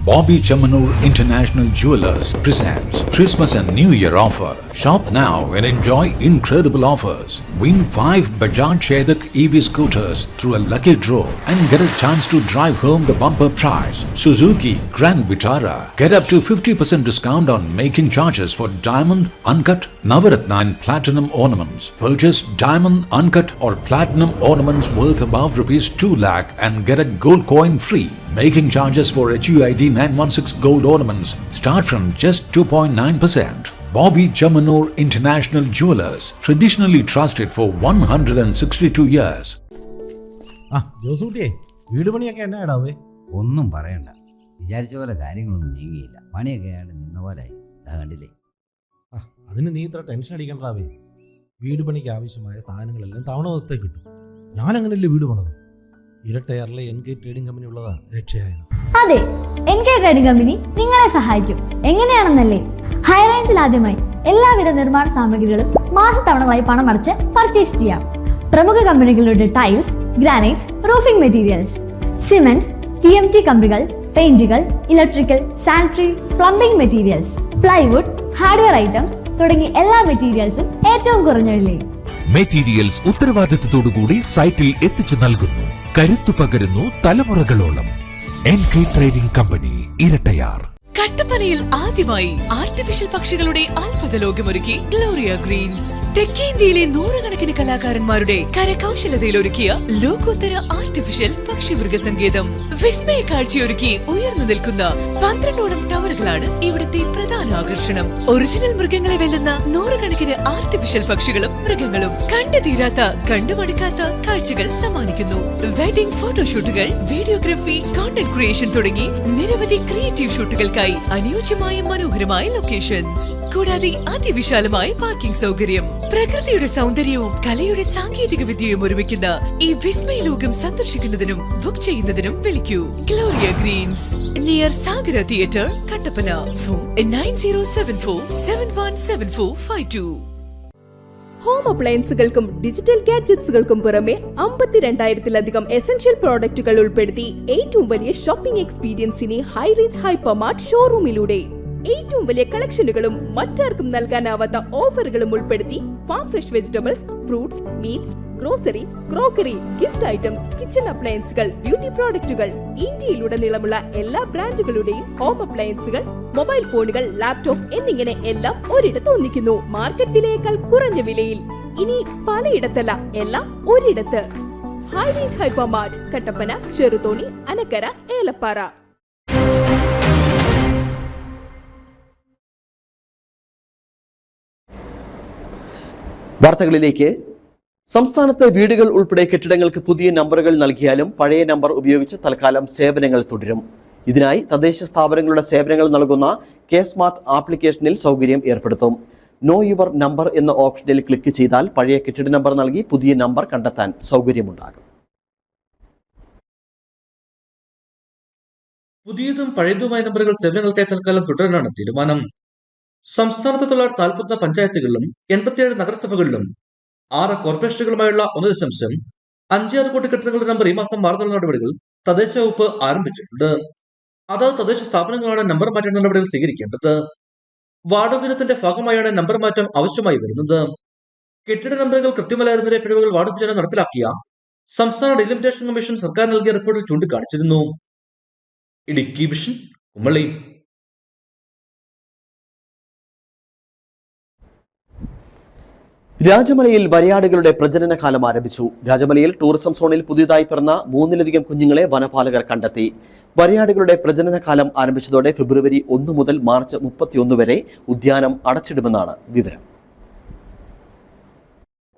Bobby Chamanur International Jewelers presents Christmas and New Year offer. Shop now and enjoy incredible offers. Win 5 Bajaj Chetak EV scooters through a lucky draw and get a chance to drive home the bumper prize. Suzuki Grand Vitara. Get up to 50% discount on making charges for diamond, uncut, Navaratna and platinum ornaments. Purchase diamond, uncut or platinum ornaments worth above rupees 2 lakh and get a gold coin free. Making charges for HUID 916 gold ornaments start from just 2.9%. Bobby Chamanur International Jewelers, traditionally trusted for 162 years. ജോസൂട്ടിയെ വീട് പണിയൊക്കെ എന്നാ ഇടാവേ? ഒന്നും പറയണ്ട, വിചാരിച്ച പോലെ കാര്യങ്ങളൊന്നും നീങ്ങിയില്ല. പണിയൊക്കെ ആയിട്ട് നിന്ന പോലായി. കണ്ടില്ലേ? അതിന് നീ ഇത്ര ടെൻഷൻ അടിക്കണ്ടാവേ. വീട് പണിക്ക് ആവശ്യമായ സാധനങ്ങളെല്ലാം തവണ ദിവസത്തേക്ക് കിട്ടും. ഞാൻ അങ്ങനെയല്ലേ വീട് പണിത്. ഇരട്ടയറിലെ NK ട്രേഡിംഗ് കമ്പനി ഉള്ളതാ രക്ഷയായത്. അതെ, NK ട്രേഡിംഗ് കമ്പനി നിങ്ങളെ സഹായിക്കും. എങ്ങനെയാണെന്നല്ലേ? ഹൈറേഞ്ചിൽ ആദ്യമായി എല്ലാവിധ നിർമ്മാണ സാമഗ്രികളും മാസത്തവണകളായി പണം അടച്ച് പർച്ചേസ് ചെയ്യാം. പ്രമുഖ കമ്പനികളുടെ tiles, granites, roofing materials, cement, TMT കമ്പികൾ, പെയിന്റുകൾ, electrical, sanitary, plumbing materials, plywood, hardware items തുടങ്ങി എല്ലാ മെറ്റീരിയൽസും ഏറ്റവും കുറഞ്ഞ വിലയിൽ. മെറ്റീരിയൽസ് ഉത്തരവാദിത്തത്തോടുകൂടി സൈറ്റിൽ എത്തിച്ചു നൽകുന്നു. കരുത്തു പകരുന്നു തലമുറകളോളം. NK trading company, Erattayar. കട്ടപ്പനയിൽ ആദ്യമായി ആർട്ടിഫിഷ്യൽ പക്ഷികളുടെ അത്ഭുത ലോകമൊരുക്കി ഗ്ലോറിയ ഗ്രീൻസ്. തെക്കേന്ത്യയിലെ നൂറുകണക്കിന് കലാകാരന്മാരുടെ കരകൗശലതയിൽ ഒരുക്കിയ ലോകോത്തര ആർട്ടിഫിഷ്യൽ പക്ഷി മൃഗസങ്കേതം. വിസ്മയ കാഴ്ചയൊരുക്കി ഉയർന്നു നിൽക്കുന്ന 12ഓളം ടവറുകളാണ് ഇവിടുത്തെ പ്രധാന ആകർഷണം. ഒറിജിനൽ മൃഗങ്ങളെ വെല്ലുന്ന നൂറുകണക്കിന് ആർട്ടിഫിഷ്യൽ പക്ഷികളും മൃഗങ്ങളും കണ്ടു തീരാത്ത, കണ്ടുമടുക്കാത്ത കാഴ്ചകൾ സമ്മാനിക്കുന്നു. വെഡിംഗ് ഫോട്ടോഷൂട്ടുകൾ, വീഡിയോഗ്രാഫി, കോണ്ടന്റ് ക്രിയേഷൻ തുടങ്ങി നിരവധി ക്രിയേറ്റീവ് ഷൂട്ടുകൾക്കായി അനുയോജ്യമായ മനോഹരമായ ലൊക്കേഷൻസ്, കൂടാതെ അതിവിശാലമായ പാർക്കിംഗ് സൗകര്യം. പ്രകൃതിയുടെ സൗന്ദര്യവും കലയുടെ സാങ്കേതിക വിദ്യയും ഒരുമിക്കുന്ന ഈ വിസ്മയ ലോകം സന്ദർശിക്കുന്നതിനും ബുക്ക് ചെയ്യുന്നതിനും വിളിക്കൂ. Gloria Green's, near Sagara theatre, Kattappana. Phone 9074717452. Home അപ്ലയൻസുകൾക്കും ഡിജിറ്റൽ ഗാഡ്ജറ്റ്സുകൾക്കും പുറമെ 52,000-ലധികം എസൻഷ്യൽ പ്രോഡക്റ്റുകൾ ഉൾപ്പെടുത്തി ഏറ്റവും വലിയ ഷോപ്പിംഗ് എക്സ്പീരിയൻസിനെ ഹൈറേഞ്ച് ഹൈപ്പർമാർട്ട് ഷോറൂമിലൂടെ ഏറ്റവും വലിയ കളക്ഷനുകളും മറ്റാർക്കും നൽകാനാവാത്ത ഓഫറുകളും ഉൾപ്പെടുത്തി farm fresh vegetables, fruits, meats, grocery, crockery, gift items, kitchen അപ്ലയൻസുകൾ, ബ്യൂട്ടി പ്രോഡക്റ്റുകൾ, ഇന്ത്യയിലുടനീളമുള്ള എല്ലാ ബ്രാൻഡുകളുടെയും ഹോം അപ്ലയൻസുകൾ, മൊബൈൽ ഫോണുകൾ, ലാപ്ടോപ്പ് എന്നിങ്ങനെ എല്ലാം ഒരിടത്ത് ഒന്നിക്കുന്നു. മാർക്കറ്റ് വിലയേക്കാൾ കുറഞ്ഞ വിലയിൽ. ഇനി പലയിടത്തല്ല, എല്ലാം ഒരിടത്ത്. High range hypermart, Kattappana, Cheruthoni, Anakkara, Elappara. വാർത്തകളിലേക്ക്. സംസ്ഥാനത്തെ വീടുകൾ ഉൾപ്പെടെ കെട്ടിടങ്ങൾക്ക് പുതിയ നമ്പറുകൾ നൽകിയാലും പഴയ നമ്പർ ഉപയോഗിച്ച് തൽക്കാലം സേവനങ്ങൾ തുടരും. ഇതിനായി തദ്ദേശ സ്ഥാപനങ്ങളുടെ സേവനങ്ങൾ നൽകുന്ന K-സ്മാർട്ട് ആപ്ലിക്കേഷനിൽ സൗകര്യം ഏർപ്പെടുത്തും. നോ യുവർ നമ്പർ എന്ന ഓപ്ഷനിൽ ക്ലിക്ക് ചെയ്താൽ പഴയ കെട്ടിട നമ്പർ നൽകി പുതിയ നമ്പർ കണ്ടെത്താൻ സൗകര്യമുണ്ടാകും. പുതിയതും പഴയതുമായ നമ്പറുകൾ സേവനങ്ങൾക്കായി തൽക്കാലം തുടരാനാണ് തീരുമാനം. സംസ്ഥാനത്ത് 941 പഞ്ചായത്തുകളിലും 87 നഗരസഭകളിലും 6 കോർപ്പറേഷനുകളുമായുള്ള 1.56 കോടി കെട്ടിടങ്ങളുടെ നമ്പർ ഈ മാസം മാറുന്നുള്ള നടപടികൾ തദ്ദേശ വകുപ്പ് ആരംഭിച്ചിട്ടുണ്ട്. അതാത് തദ്ദേശ സ്ഥാപനങ്ങളാണ് നമ്പർ മാറ്റ നടപടികൾ സ്വീകരിക്കേണ്ടത്. വാർഡ് വിഭജനത്തിന്റെ ഭാഗമായാണ് നമ്പർ മാറ്റം ആവശ്യമായി വരുന്നത്. കെട്ടിട നമ്പറുകൾ കൃത്യമല്ലായിരുന്നതിന്റെ പിഴവുകൾ വാർഡ് വിഭജനം നടപ്പിലാക്കിയ സംസ്ഥാന ഡെലിമിറ്റേഷൻ കമ്മീഷൻ സർക്കാർ നൽകിയ റിപ്പോർട്ടിൽ ചൂണ്ടിക്കാണിച്ചിരുന്നു. ഇടുക്കി വിഷൻ, കുമളി. രാജമലയിൽ വരയാടുകളുടെ പ്രജനന കാലം ആരംഭിച്ചു. രാജമലയിൽ ടൂറിസം സോണിൽ പുതിയതായി പിറന്ന 3-ലധികം കുഞ്ഞുങ്ങളെ വനപാലകർ കണ്ടെത്തി. വരയാടുകളുടെ പ്രജനന കാലം ആരംഭിച്ചതോടെ ഫെബ്രുവരി 1 മുതൽ മാർച്ച് 31 വരെ ഉദ്യാനം അടച്ചിടുമെന്നാണ് വിവരം.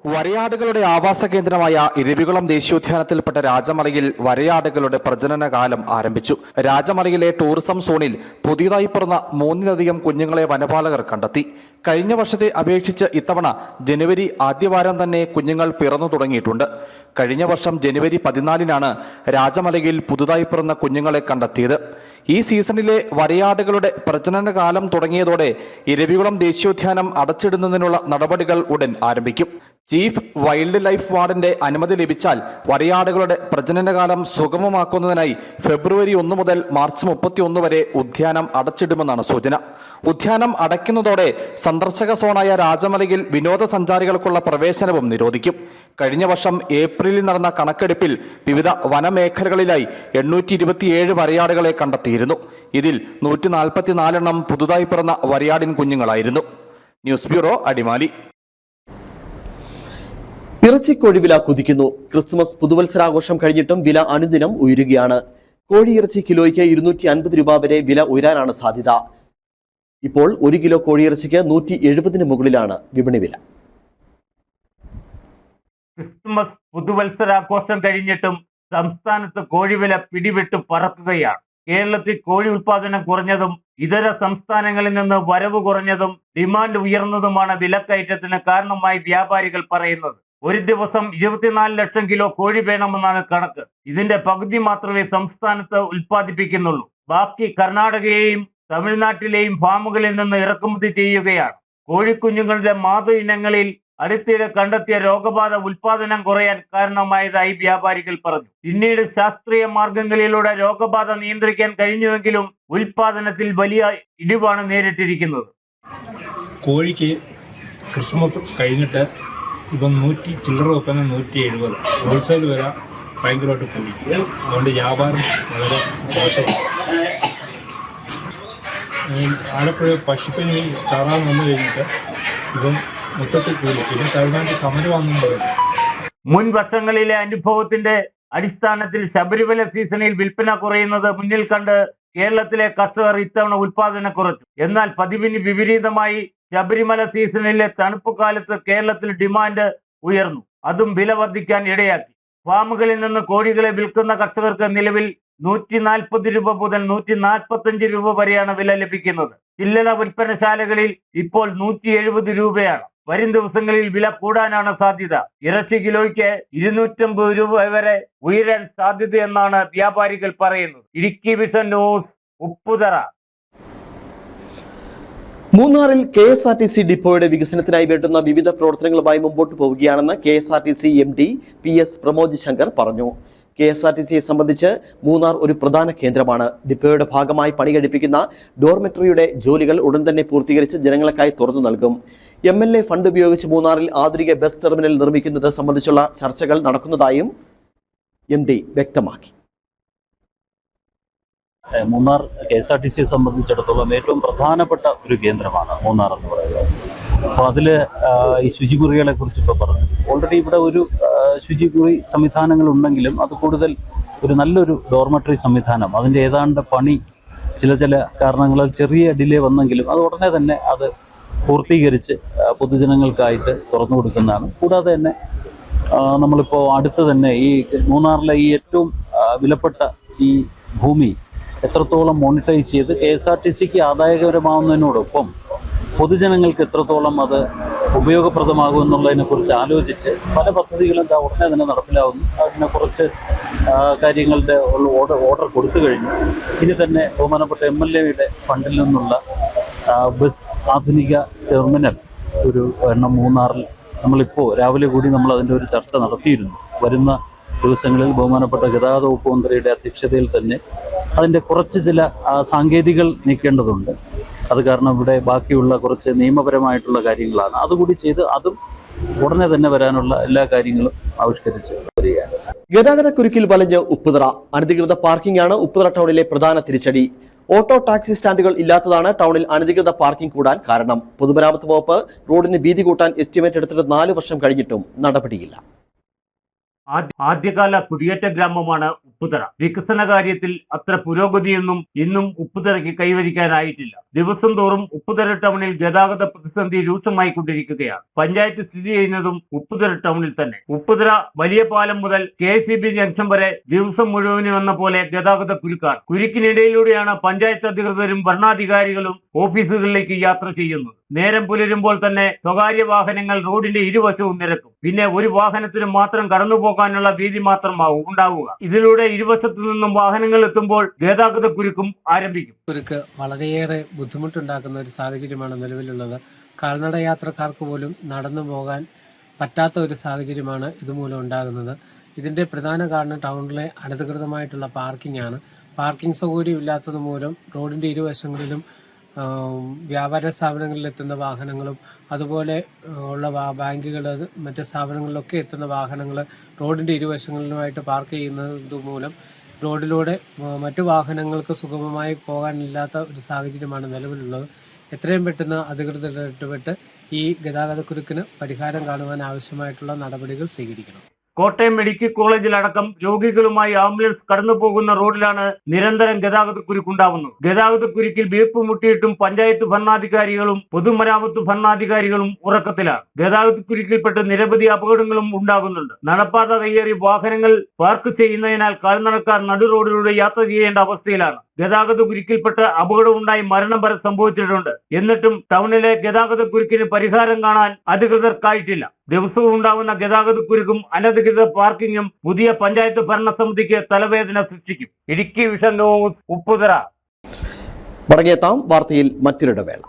വരയാടുകളുടെ ആവാസ കേന്ദ്രമായ ഇരവികുളം ദേശീയോദ്യാനത്തിൽപ്പെട്ട രാജമലയിൽ വരയാടുകളുടെ പ്രജനന കാലം ആരംഭിച്ചു. രാജമലയിലെ ടൂറിസം സോണിൽ പുതിയതായി പിറന്ന 3-ലധികം കുഞ്ഞുങ്ങളെ വനപാലകർ കണ്ടെത്തി. കഴിഞ്ഞ വർഷത്തെ അപേക്ഷിച്ച് ഇത്തവണ ജനുവരി ആദ്യവാരം തന്നെ കുഞ്ഞുങ്ങൾ പിറന്നു തുടങ്ങിയിട്ടുണ്ട്. കഴിഞ്ഞ വർഷം ജനുവരി 14-നാണ് രാജമലയിൽ പുതുതായി പിറന്ന കുഞ്ഞുങ്ങളെ കണ്ടെത്തിയത്. ഈ സീസണിലെ വരയാടുകളുടെ പ്രജനനകാലം തുടങ്ങിയതോടെ ഇരവികുളം ദേശീയോദ്യാനം അടച്ചിടുന്നതിനുള്ള നടപടികൾ ഉടൻ ആരംഭിക്കും. ചീഫ് വൈൽഡ് ലൈഫ് വാർഡന്റെ അനുമതി ലഭിച്ചാൽ വരയാടുകളുടെ പ്രജനനകാലം സുഗമമാക്കുന്നതിനായി ഫെബ്രുവരി 1 മുതൽ മാർച്ച് 31 വരെ ഉദ്യാനം അടച്ചിടുമെന്നാണ് സൂചന. ഉദ്യാനം അടയ്ക്കുന്നതോടെ സന്ദർശക സോണായ രാജമലയിൽ വിനോദസഞ്ചാരികൾക്കുള്ള പ്രവേശനവും നിരോധിക്കും. കഴിഞ്ഞ വർഷം ഏപ്രിലിൽ നടന്ന കണക്കെടുപ്പിൽ വിവിധ വനമേഖലകളിലായി 827 വരയാടുകളെ കണ്ടെത്തിയിരുന്നു. ഇതിൽ 144 എണ്ണം പുതുതായി പിറന്ന വരയാടിൻ കുഞ്ഞുങ്ങളായിരുന്നു. News bureau, Adimali. ഇറച്ചിക്കോഴി വില കുതിക്കുന്നു. ക്രിസ്മസ് പുതുവത്സരാഘോഷം കഴിഞ്ഞിട്ടും വില അനുദിനം ഉയരുകയാണ്. കോഴിയിറച്ചി കിലോയ്ക്ക് 250 രൂപ വരെ വില ഉയരാനാണ് സാധ്യത. ഇപ്പോൾ 1 കിലോ കോഴിയിറച്ചിക്ക് 170 മുകളിലാണ് വിപണി വില. ക്രിസ്മസ് പുതുവത്സരാഘോഷം കഴിഞ്ഞിട്ടും സംസ്ഥാനത്ത് കോഴിവില പിടിവിട്ട് പറക്കുകയാണ്. കേരളത്തിൽ കോഴി ഉൽപാദനം കുറഞ്ഞതും ഇതര സംസ്ഥാനങ്ങളിൽ നിന്ന് വരവ് കുറഞ്ഞതും ഡിമാൻഡ് ഉയർന്നതുമാണ് വിലക്കയറ്റത്തിന് കാരണമായി വ്യാപാരികൾ പറയുന്നത്. ഒരു ദിവസം 24 ലക്ഷം കിലോ കോഴി വേണമെന്നാണ് കണക്ക്. ഇതിന്റെ പകുതി മാത്രമേ സംസ്ഥാനത്ത് ഉൽപ്പാദിപ്പിക്കുന്നുള്ളൂ. ബാക്കി കർണാടകയെയും തമിഴ്നാട്ടിലെയും ഫാമുകളിൽ നിന്ന് ഇറക്കുമതി ചെയ്യുകയാണ്. കോഴിക്കുഞ്ഞുങ്ങളുടെ മാതൃ ഇനങ്ങളിൽ അടുത്തിടെ കണ്ടെത്തിയ രോഗബാധ ഉൽപാദനം കുറയാൻ കാരണമായതായി വ്യാപാരികൾ പറഞ്ഞു. പിന്നീട് ശാസ്ത്രീയ മാർഗങ്ങളിലൂടെ രോഗബാധ നിയന്ത്രിക്കാൻ കഴിഞ്ഞുവെങ്കിലും ഉൽപാദനത്തിൽ വലിയ ഇടിവാണ് നേരിട്ടിരിക്കുന്നത്. കോഴിക്ക് ക്രിസ്മസ് കഴിഞ്ഞിട്ട് ഇപ്പം 100 ചില്ലറ വെപ്പന 170, ഹോൾസെയിൽ വില ഭയങ്കരമായിട്ട് കൂടി. അതുകൊണ്ട് വ്യാപാരം വളരെ മോശമാണ്. ആലപ്പുഴ പശുപ്പനി താറാവ് വന്നു കഴിഞ്ഞിട്ട് ഇപ്പം മൊത്തത്തിൽ കൂടി. പിന്നെ തമിഴ്നാട്ടിൽ സമരമാണെന്നും പറയുന്നു. മുൻ വർഷങ്ങളിലെ അനുഭവത്തിന്റെ അടിസ്ഥാനത്തിൽ ശബരിമല സീസണിൽ വിൽപ്പന കുറയുന്നത് മുന്നിൽ കണ്ട് കേരളത്തിലെ കർഷകർ ഇത്തവണ ഉൽപാദനം കുറച്ചു. എന്നാൽ പതിവിന് വിപരീതമായി ശബരിമല സീസണിലെ തണുപ്പ് കാലത്ത് കേരളത്തിൽ ഡിമാൻഡ് ഉയർന്നു. അതും വില വർദ്ധിക്കാൻ ഇടയാക്കി. ഫാമുകളിൽ നിന്ന് കോഴികളെ വിൽക്കുന്ന കർഷകർക്ക് നിലവിൽ 140 രൂപ മുതൽ 145 രൂപ വരെയാണ് വില ലഭിക്കുന്നത്. ചില്ലറ വിൽപ്പനശാലകളിൽ ഇപ്പോൾ 170 രൂപയാണ്. വരും ദിവസങ്ങളിൽ വില കൂടാനാണ് സാധ്യത. ഇറച്ചി കിലോയ്ക്ക് 250 രൂപ വരെ ഉയരാൻ സാധ്യതയെന്നാണ് വ്യാപാരികൾ പറയുന്നത്. Idukki Vision News, Upputhara. മൂന്നാറിൽ KSRTC ഡിപ്പോയുടെ വികസനത്തിനായി വേണ്ടുന്ന വിവിധ പ്രവർത്തനങ്ങളുമായി മുമ്പോട്ട് പോവുകയാണെന്ന് KSRTC MD PS Pramod Shankar പറഞ്ഞു. KSRTCയെ സംബന്ധിച്ച് മൂന്നാർ ഒരു പ്രധാന കേന്ദ്രമാണ്. ഡിപ്പോയുടെ ഭാഗമായി പണി കഴിപ്പിക്കുന്ന ഡോർമെട്രിയുടെ ജോലികൾ ഉടൻ തന്നെ പൂർത്തീകരിച്ച് ജനങ്ങൾക്കായി തുറന്നു നൽകും. MLA ഫണ്ട് ഉപയോഗിച്ച് മൂന്നാറിൽ ആധുനിക ബസ് ടെർമിനൽ നിർമ്മിക്കുന്നത് സംബന്ധിച്ചുള്ള ചർച്ചകൾ നടക്കുന്നതായും MD വ്യക്തമാക്കി. മൂന്നാർ KSRTCയെ സംബന്ധിച്ചിടത്തോളം ഏറ്റവും പ്രധാനപ്പെട്ട ഒരു കേന്ദ്രമാണ് മൂന്നാർ എന്ന് പറയുന്നത്. അപ്പോൾ അതിൽ ഈ ശുചിമുറികളെ കുറിച്ച് ഇപ്പോൾ പറഞ്ഞു. ഓൾറെഡി ഇവിടെ ഒരു ശുചിമുറി സംവിധാനങ്ങൾ ഉണ്ടെങ്കിലും അത് കൂടുതൽ ഒരു നല്ലൊരു ഡോർമെട്രി സംവിധാനം, അതിൻ്റെ ഏതാണ്ട് പണി ചില കാരണങ്ങളാൽ ചെറിയ ഡിലേ വന്നെങ്കിലും അത് ഉടനെ തന്നെ അത് പൂർത്തീകരിച്ച് പൊതുജനങ്ങൾക്കായിട്ട് തുറന്നു കൊടുക്കുന്നതാണ്. കൂടാതെ തന്നെ നമ്മളിപ്പോൾ അടുത്ത് തന്നെ ഈ മൂന്നാറിലെ ഈ ഏറ്റവും വിലപ്പെട്ട ഈ ഭൂമി എത്രത്തോളം മോണിറ്റൈസ് ചെയ്ത് KSRTCക്ക് ആദായകരമാവുന്നതിനോടൊപ്പം പൊതുജനങ്ങൾക്ക് എത്രത്തോളം അത് ഉപയോഗപ്രദമാകും എന്നുള്ളതിനെക്കുറിച്ച് ആലോചിച്ച് പല പദ്ധതികളും ഉടനെ തന്നെ നടപ്പിലാവുന്നു. അതിനെ കുറച്ച് കാര്യങ്ങളുടെ ഓർഡർ കൊടുത്തു കഴിഞ്ഞു. ഇനി തന്നെ ബഹുമാനപ്പെട്ട MLAയുടെ ഫണ്ടിൽ നിന്നുള്ള ബസ് ആധുനിക ടെർമിനൽ ഒരു എണ്ണം മൂന്നാറിൽ നമ്മളിപ്പോൾ രാവിലെ കൂടി നമ്മൾ അതിൻ്റെ ഒരു ചർച്ച നടത്തിയിരുന്നു. വരുന്ന ദിവസങ്ങളിൽ ബഹുമാനപ്പെട്ട ഗതാഗത വകുപ്പ് മന്ത്രിയുടെ അധ്യക്ഷതയിൽ തന്നെ അതിൻ്റെ കുറച്ച് ചില സാങ്കേതികൾ നീക്കേണ്ടതുണ്ട്. അത് കാരണം ഇവിടെ ബാക്കിയുള്ള കുറച്ച് നിയമപരമായിട്ടുള്ള കാര്യങ്ങളാണ്. അതുകൂടി ചെയ്ത് അതും ഉടനെ തന്നെ വരാനുള്ള എല്ലാ കാര്യങ്ങളും ആവിഷ്കരിച്ച് വരികയാണ്. ഗതാഗതക്കുരുക്കിൽ വലഞ്ഞ് ഉപ്പുതറ. അനധികൃത പാർക്കിംഗ് ആണ് ഉപ്പുതറ ടൗണിലെ പ്രധാന തിരിച്ചടി. ഓട്ടോ ടാക്സി സ്റ്റാൻഡുകൾ ഇല്ലാത്തതാണ് ടൗണിൽ അനധികൃത പാർക്കിംഗ് കൂടാൻ കാരണം. പൊതുമരാമത്ത് വകുപ്പ് റോഡിന് വീതി കൂട്ടാൻ എസ്റ്റിമേറ്റ് എടുത്തിട്ട് 4 വർഷം കഴിഞ്ഞിട്ടും നടപടിയില്ല. ആദ്യകാല കുടിയേറ്റ ഗ്രാമമാണ് ഉപ്പുതറ. വികസന കാര്യത്തിൽ അത്ര പുരോഗതിയൊന്നും ഇന്നും ഉപ്പുതറയ്ക്ക് കൈവരിക്കാനായിട്ടില്ല. ദിവസം തോറും ഉപ്പുതറ ടൗണിൽ ഗതാഗത പ്രതിസന്ധി രൂക്ഷമായിക്കൊണ്ടിരിക്കുകയാണ്. പഞ്ചായത്ത് സ്ഥിതി ചെയ്യുന്നതും ഉപ്പുതറ ടൗണിൽ തന്നെ. ഉപ്പുതറ വലിയ പാലം മുതൽ KSEB ജംഗ്ഷൻ വരെ ദിവസം മുഴുവനും എന്ന പോലെ ഗതാഗത കുരുക്കാണ്. കുരുക്കിനിടയിലൂടെയാണ് പഞ്ചായത്ത് അധികൃതരും ഭരണാധികാരികളും ഓഫീസുകളിലേക്ക് യാത്ര ചെയ്യുന്നത്. നേരം പുലരുമ്പോൾ തന്നെ സ്വകാര്യ വാഹനങ്ങൾ റോഡിന്റെ ഇരുവശവും നിരക്കും. പിന്നെ ഒരു വാഹനത്തിന് മാത്രം കടന്നു പോകാനുള്ള വീതി മാത്രമാവും ഉണ്ടാവുക. ഇതിലൂടെ ഇരുവശത്തു നിന്നും വാഹനങ്ങൾ എത്തുമ്പോൾ ഗതാഗത കുരുക്കും ആരംഭിക്കും. കുരുക്ക് വളരെയേറെ ബുദ്ധിമുട്ടുണ്ടാക്കുന്ന ഒരു സാഹചര്യമാണ് നിലവിലുള്ളത്. കാൽനട യാത്രക്കാർക്ക് പോലും നടന്നു പോകാൻ പറ്റാത്ത ഒരു സാഹചര്യമാണ് ഇതുമൂലം ഉണ്ടാകുന്നത്. ഇതിൻ്റെ പ്രധാന കാരണം ടൗണിലെ അനധികൃതമായിട്ടുള്ള പാർക്കിംഗ് ആണ്. പാർക്കിംഗ് സൗകര്യം ഇല്ലാത്തത് മൂലം റോഡിൻ്റെ ഇരുവശങ്ങളിലും വ്യാപാര സ്ഥാപനങ്ങളിൽ എത്തുന്ന വാഹനങ്ങളും അതുപോലെ ഉള്ള ബാങ്കുകൾ മറ്റ് സ്ഥാപനങ്ങളിലൊക്കെ എത്തുന്ന വാഹനങ്ങൾ റോഡിൻ്റെ ഇരുവശങ്ങളിലുമായിട്ട് പാർക്ക് ചെയ്യുന്നത് മൂലം റോഡിലൂടെ മറ്റു വാഹനങ്ങൾക്ക് സുഗമമായി പോകാനില്ലാത്ത ഒരു സാഹചര്യമാണ് നിലവിലുള്ളത്. എത്രയും പെട്ടെന്ന് അധികൃതർ ഇടപെട്ട് ഈ ഗതാഗതക്കുരുക്കിന് പരിഹാരം കാണുവാൻ ആവശ്യമായിട്ടുള്ള നടപടികൾ സ്വീകരിക്കണം. കോട്ടയം മെഡിക്കൽ കോളേജിലടക്കം രോഗികളുമായി ആംബുലൻസ് കടന്നു പോകുന്ന റോഡിലാണ് നിരന്തരം ഗതാഗതക്കുരുക്കുണ്ടാവുന്നത്. ഗതാഗതക്കുരുക്കിൽ വീർപ്പ് മുട്ടിയിട്ടും പഞ്ചായത്ത് ഭരണാധികാരികളും പൊതുമരാമത്ത് ഭരണാധികാരികളും ഉറക്കത്തിലാണ്. ഗതാഗതക്കുരുക്കിൽപ്പെട്ട് നിരവധി അപകടങ്ങളും ഉണ്ടാകുന്നുണ്ട്. നടപ്പാത കയ്യേറി വാഹനങ്ങൾ പാർക്ക് ചെയ്യുന്നതിനാൽ കാൽനടക്കാർ നടു റോഡിലൂടെ യാത്ര ചെയ്യേണ്ട അവസ്ഥയിലാണ്. ഗതാഗതക്കുരുക്കിൽപ്പെട്ട് അപകടമുണ്ടായി മരണം വരെ സംഭവിച്ചിട്ടുണ്ട്. എന്നിട്ടും ടൗണിലെ ഗതാഗതക്കുരുക്കിന് പരിഹാരം കാണാൻ അധികൃതർക്കായിട്ടില്ല. ദിവസവും ഉണ്ടാകുന്ന ഗതാഗതക്കുരുക്കും അനധികൃത പാർക്കിങ്ങും പുതിയ പഞ്ചായത്ത് ഭരണസമിതിക്ക് തലവേദന സൃഷ്ടിക്കും. Idukki Vision News Upputhara. മടങ്ങിയെത്താം വാർത്തയിൽ മറ്റൊരിടവേള.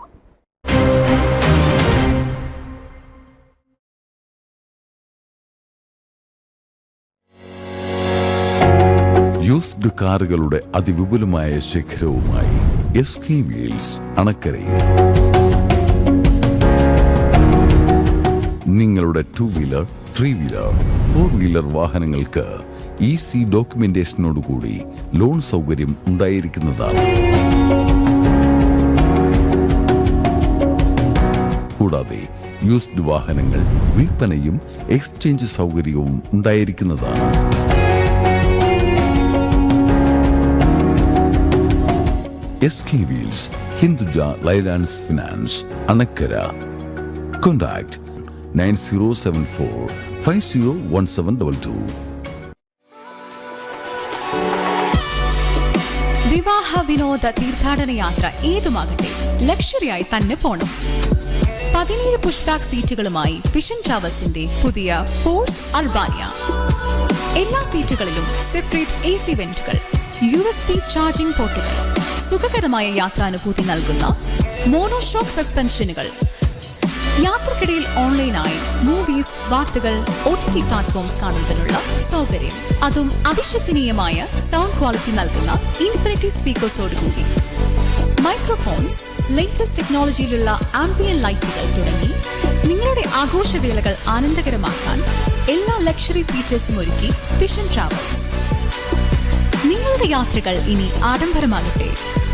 യൂസ്ഡ് കാറുകളുടെ അതിവിപുലമായ ശേഖരവുമായി SK വീൽസ് അണക്കരയിൽ. നിങ്ങളുടെ 2 വീലർ 3 വീലർ 4 വീലർ വാഹനങ്ങൾക്ക് ഈസി ഡോക്യുമെന്റേഷനോടുകൂടി ലോൺ സൗകര്യം ഉണ്ടായിരിക്കുന്നതാണ്. കൂടാതെ യൂസ്ഡ് വാഹനങ്ങൾ വിൽപ്പനയും എക്സ്ചേഞ്ച് സൗകര്യവും ഉണ്ടായിരിക്കുന്നതാണ്. SK Wheels, Hinduja Leylands Finance, Anakkara. Contact 9074 501722. വിവാഹ വിനോദ തീർത്ഥാടന യാത്ര ഏതുമാകട്ടെ ലക്ഷറിയായി തന്നെ പോണം. 17 പുഷ് ബാക്ക് സീറ്റുകളുമായി വിഷൻ ട്രാവൽസിന്റെ പുതിയ ഫോഴ്സ് അൽബാനിയ. എല്ലാ സീറ്റുകളിലും സെപ്പറേറ്റ് AC വെന്റുകൾ, USB ചാർജിംഗ് പോർട്ടുകൾ, സുഖകരമായ യാത്രാനുഭൂതി നൽകുന്ന മോണോഷോക്ക് സസ്പെൻഷനുകൾ, യാത്രക്കിടയിൽ ഓൺലൈനായി മൂവീസ്, വാർത്തകൾ, OTT പ്ലാറ്റ്ഫോംസ് കാണുന്നതിനുള്ള സൗകര്യം, അതും അവിശ്വസനീയമായ സൗണ്ട് ക്വാളിറ്റി നൽകുന്ന ഇൻഫിനിറ്റി സ്പീക്കേഴ്സോടുകൂടി, മൈക്രോഫോൺസ്, ലേറ്റസ്റ്റ് ടെക്നോളജിയിലുള്ള ആംബിയൻ ലൈറ്റുകൾ തുടങ്ങി നിങ്ങളുടെ ആഘോഷവേളകൾ ആനന്ദകരമാക്കാൻ എല്ലാ ലക്ഷറി ഫീച്ചേഴ്സും ഒരുക്കി വിഷൻ ട്രാവൽസ്. നിങ്ങളുടെ യാത്രകൾ ഇനി ആഡംബരമാകട്ടെ.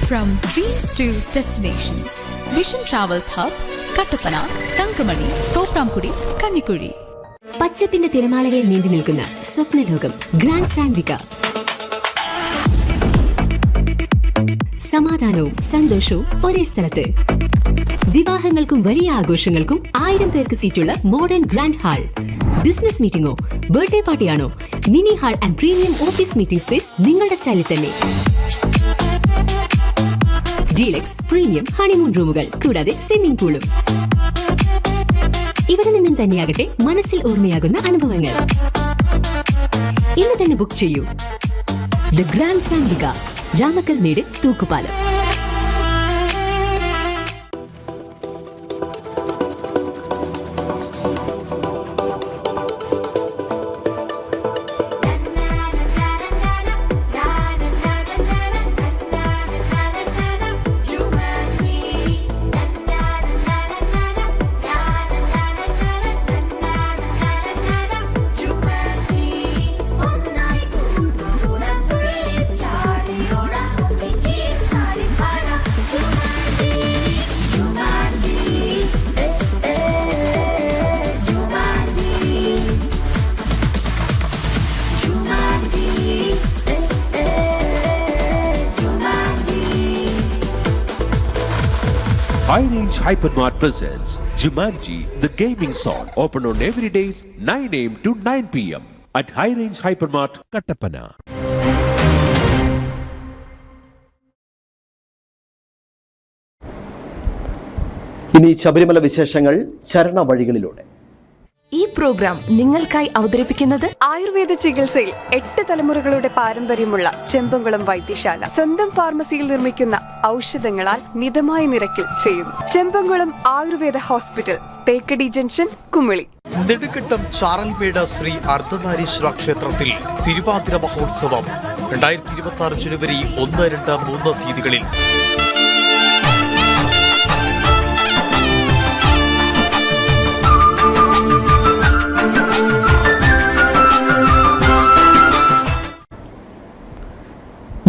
From dreams to destinations. Vision travels hub, Kattappana, Thankamani, Thopramkudy, Kanjikuzhy. പച്ചപ്പിന്റെ തിരമാലകളിൽ നീന്തി നിൽക്കുന്ന സ്വപ്നലോകം ഗ്രാൻഡ് സാൻവിക. സമാധാനവും സന്തോഷവും ഒരേ സ്ഥലത്ത്. വിവാഹങ്ങൾക്കും വലിയ ആഘോഷങ്ങൾക്കും 1000 പേർക്ക് സീറ്റുള്ള മോഡേൺ ഗ്രാൻഡ് ഹാൾ. ബിസിനസ് മീറ്റിംഗോ ബർത്ത്ഡേ പാർട്ടിയാണോ? Mini hall and premium office meeting space നിങ്ങളുടെ സ്റ്റൈലിൽ തന്നെ. ഡീലക്സ് പ്രീമിയം ഹണിമൂൺ റൂമുകൾ, കൂടാതെ സ്വിമ്മിംഗ് പൂളും. ഇവിടെ നിന്നും തന്നെയാകട്ടെ മനസ്സിൽ ഓർമ്മയാകുന്ന അനുഭവങ്ങൾ. ഇന്ന് തന്നെ ബുക്ക് ചെയ്യൂ. The grand Sanvika, Ramakkal Medu, Thookkupalam. High Range Hypermart presents Jumanji, the gaming song. Open on every days 9 AM to 9 PM at High Range Hypermart, Kattapana. ഇനി ശബരിമല വിശേഷങ്ങൾ ശരണ വഴികളിലൂടെ. ഈ പ്രോഗ്രാം നിങ്ങൾക്കായി അവതരിപ്പിക്കുന്നത് ആയുർവേദ ചികിത്സയിൽ 8 തലമുറകളുടെ പാരമ്പര്യമുള്ള ചെമ്പംകുളം വൈദ്യശാല സ്വന്തം ഫാർമസിയിൽ നിർമ്മിക്കുന്ന ഔഷധങ്ങളാൽ മിതമായ നിരക്കിൽ ചെയ്യുന്നു. Chembankulam Ayurveda hospital, Thekkady junction, Kumily. നെടുങ്കണ്ടം ചാറൽമേട് ശ്രീ അർദ്ധനാരീശ്വര ക്ഷേത്രത്തിൽ തിരുവാതിര മഹോത്സവം 2026 ജനുവരി 1, 2, 3 തീയതികളിൽ.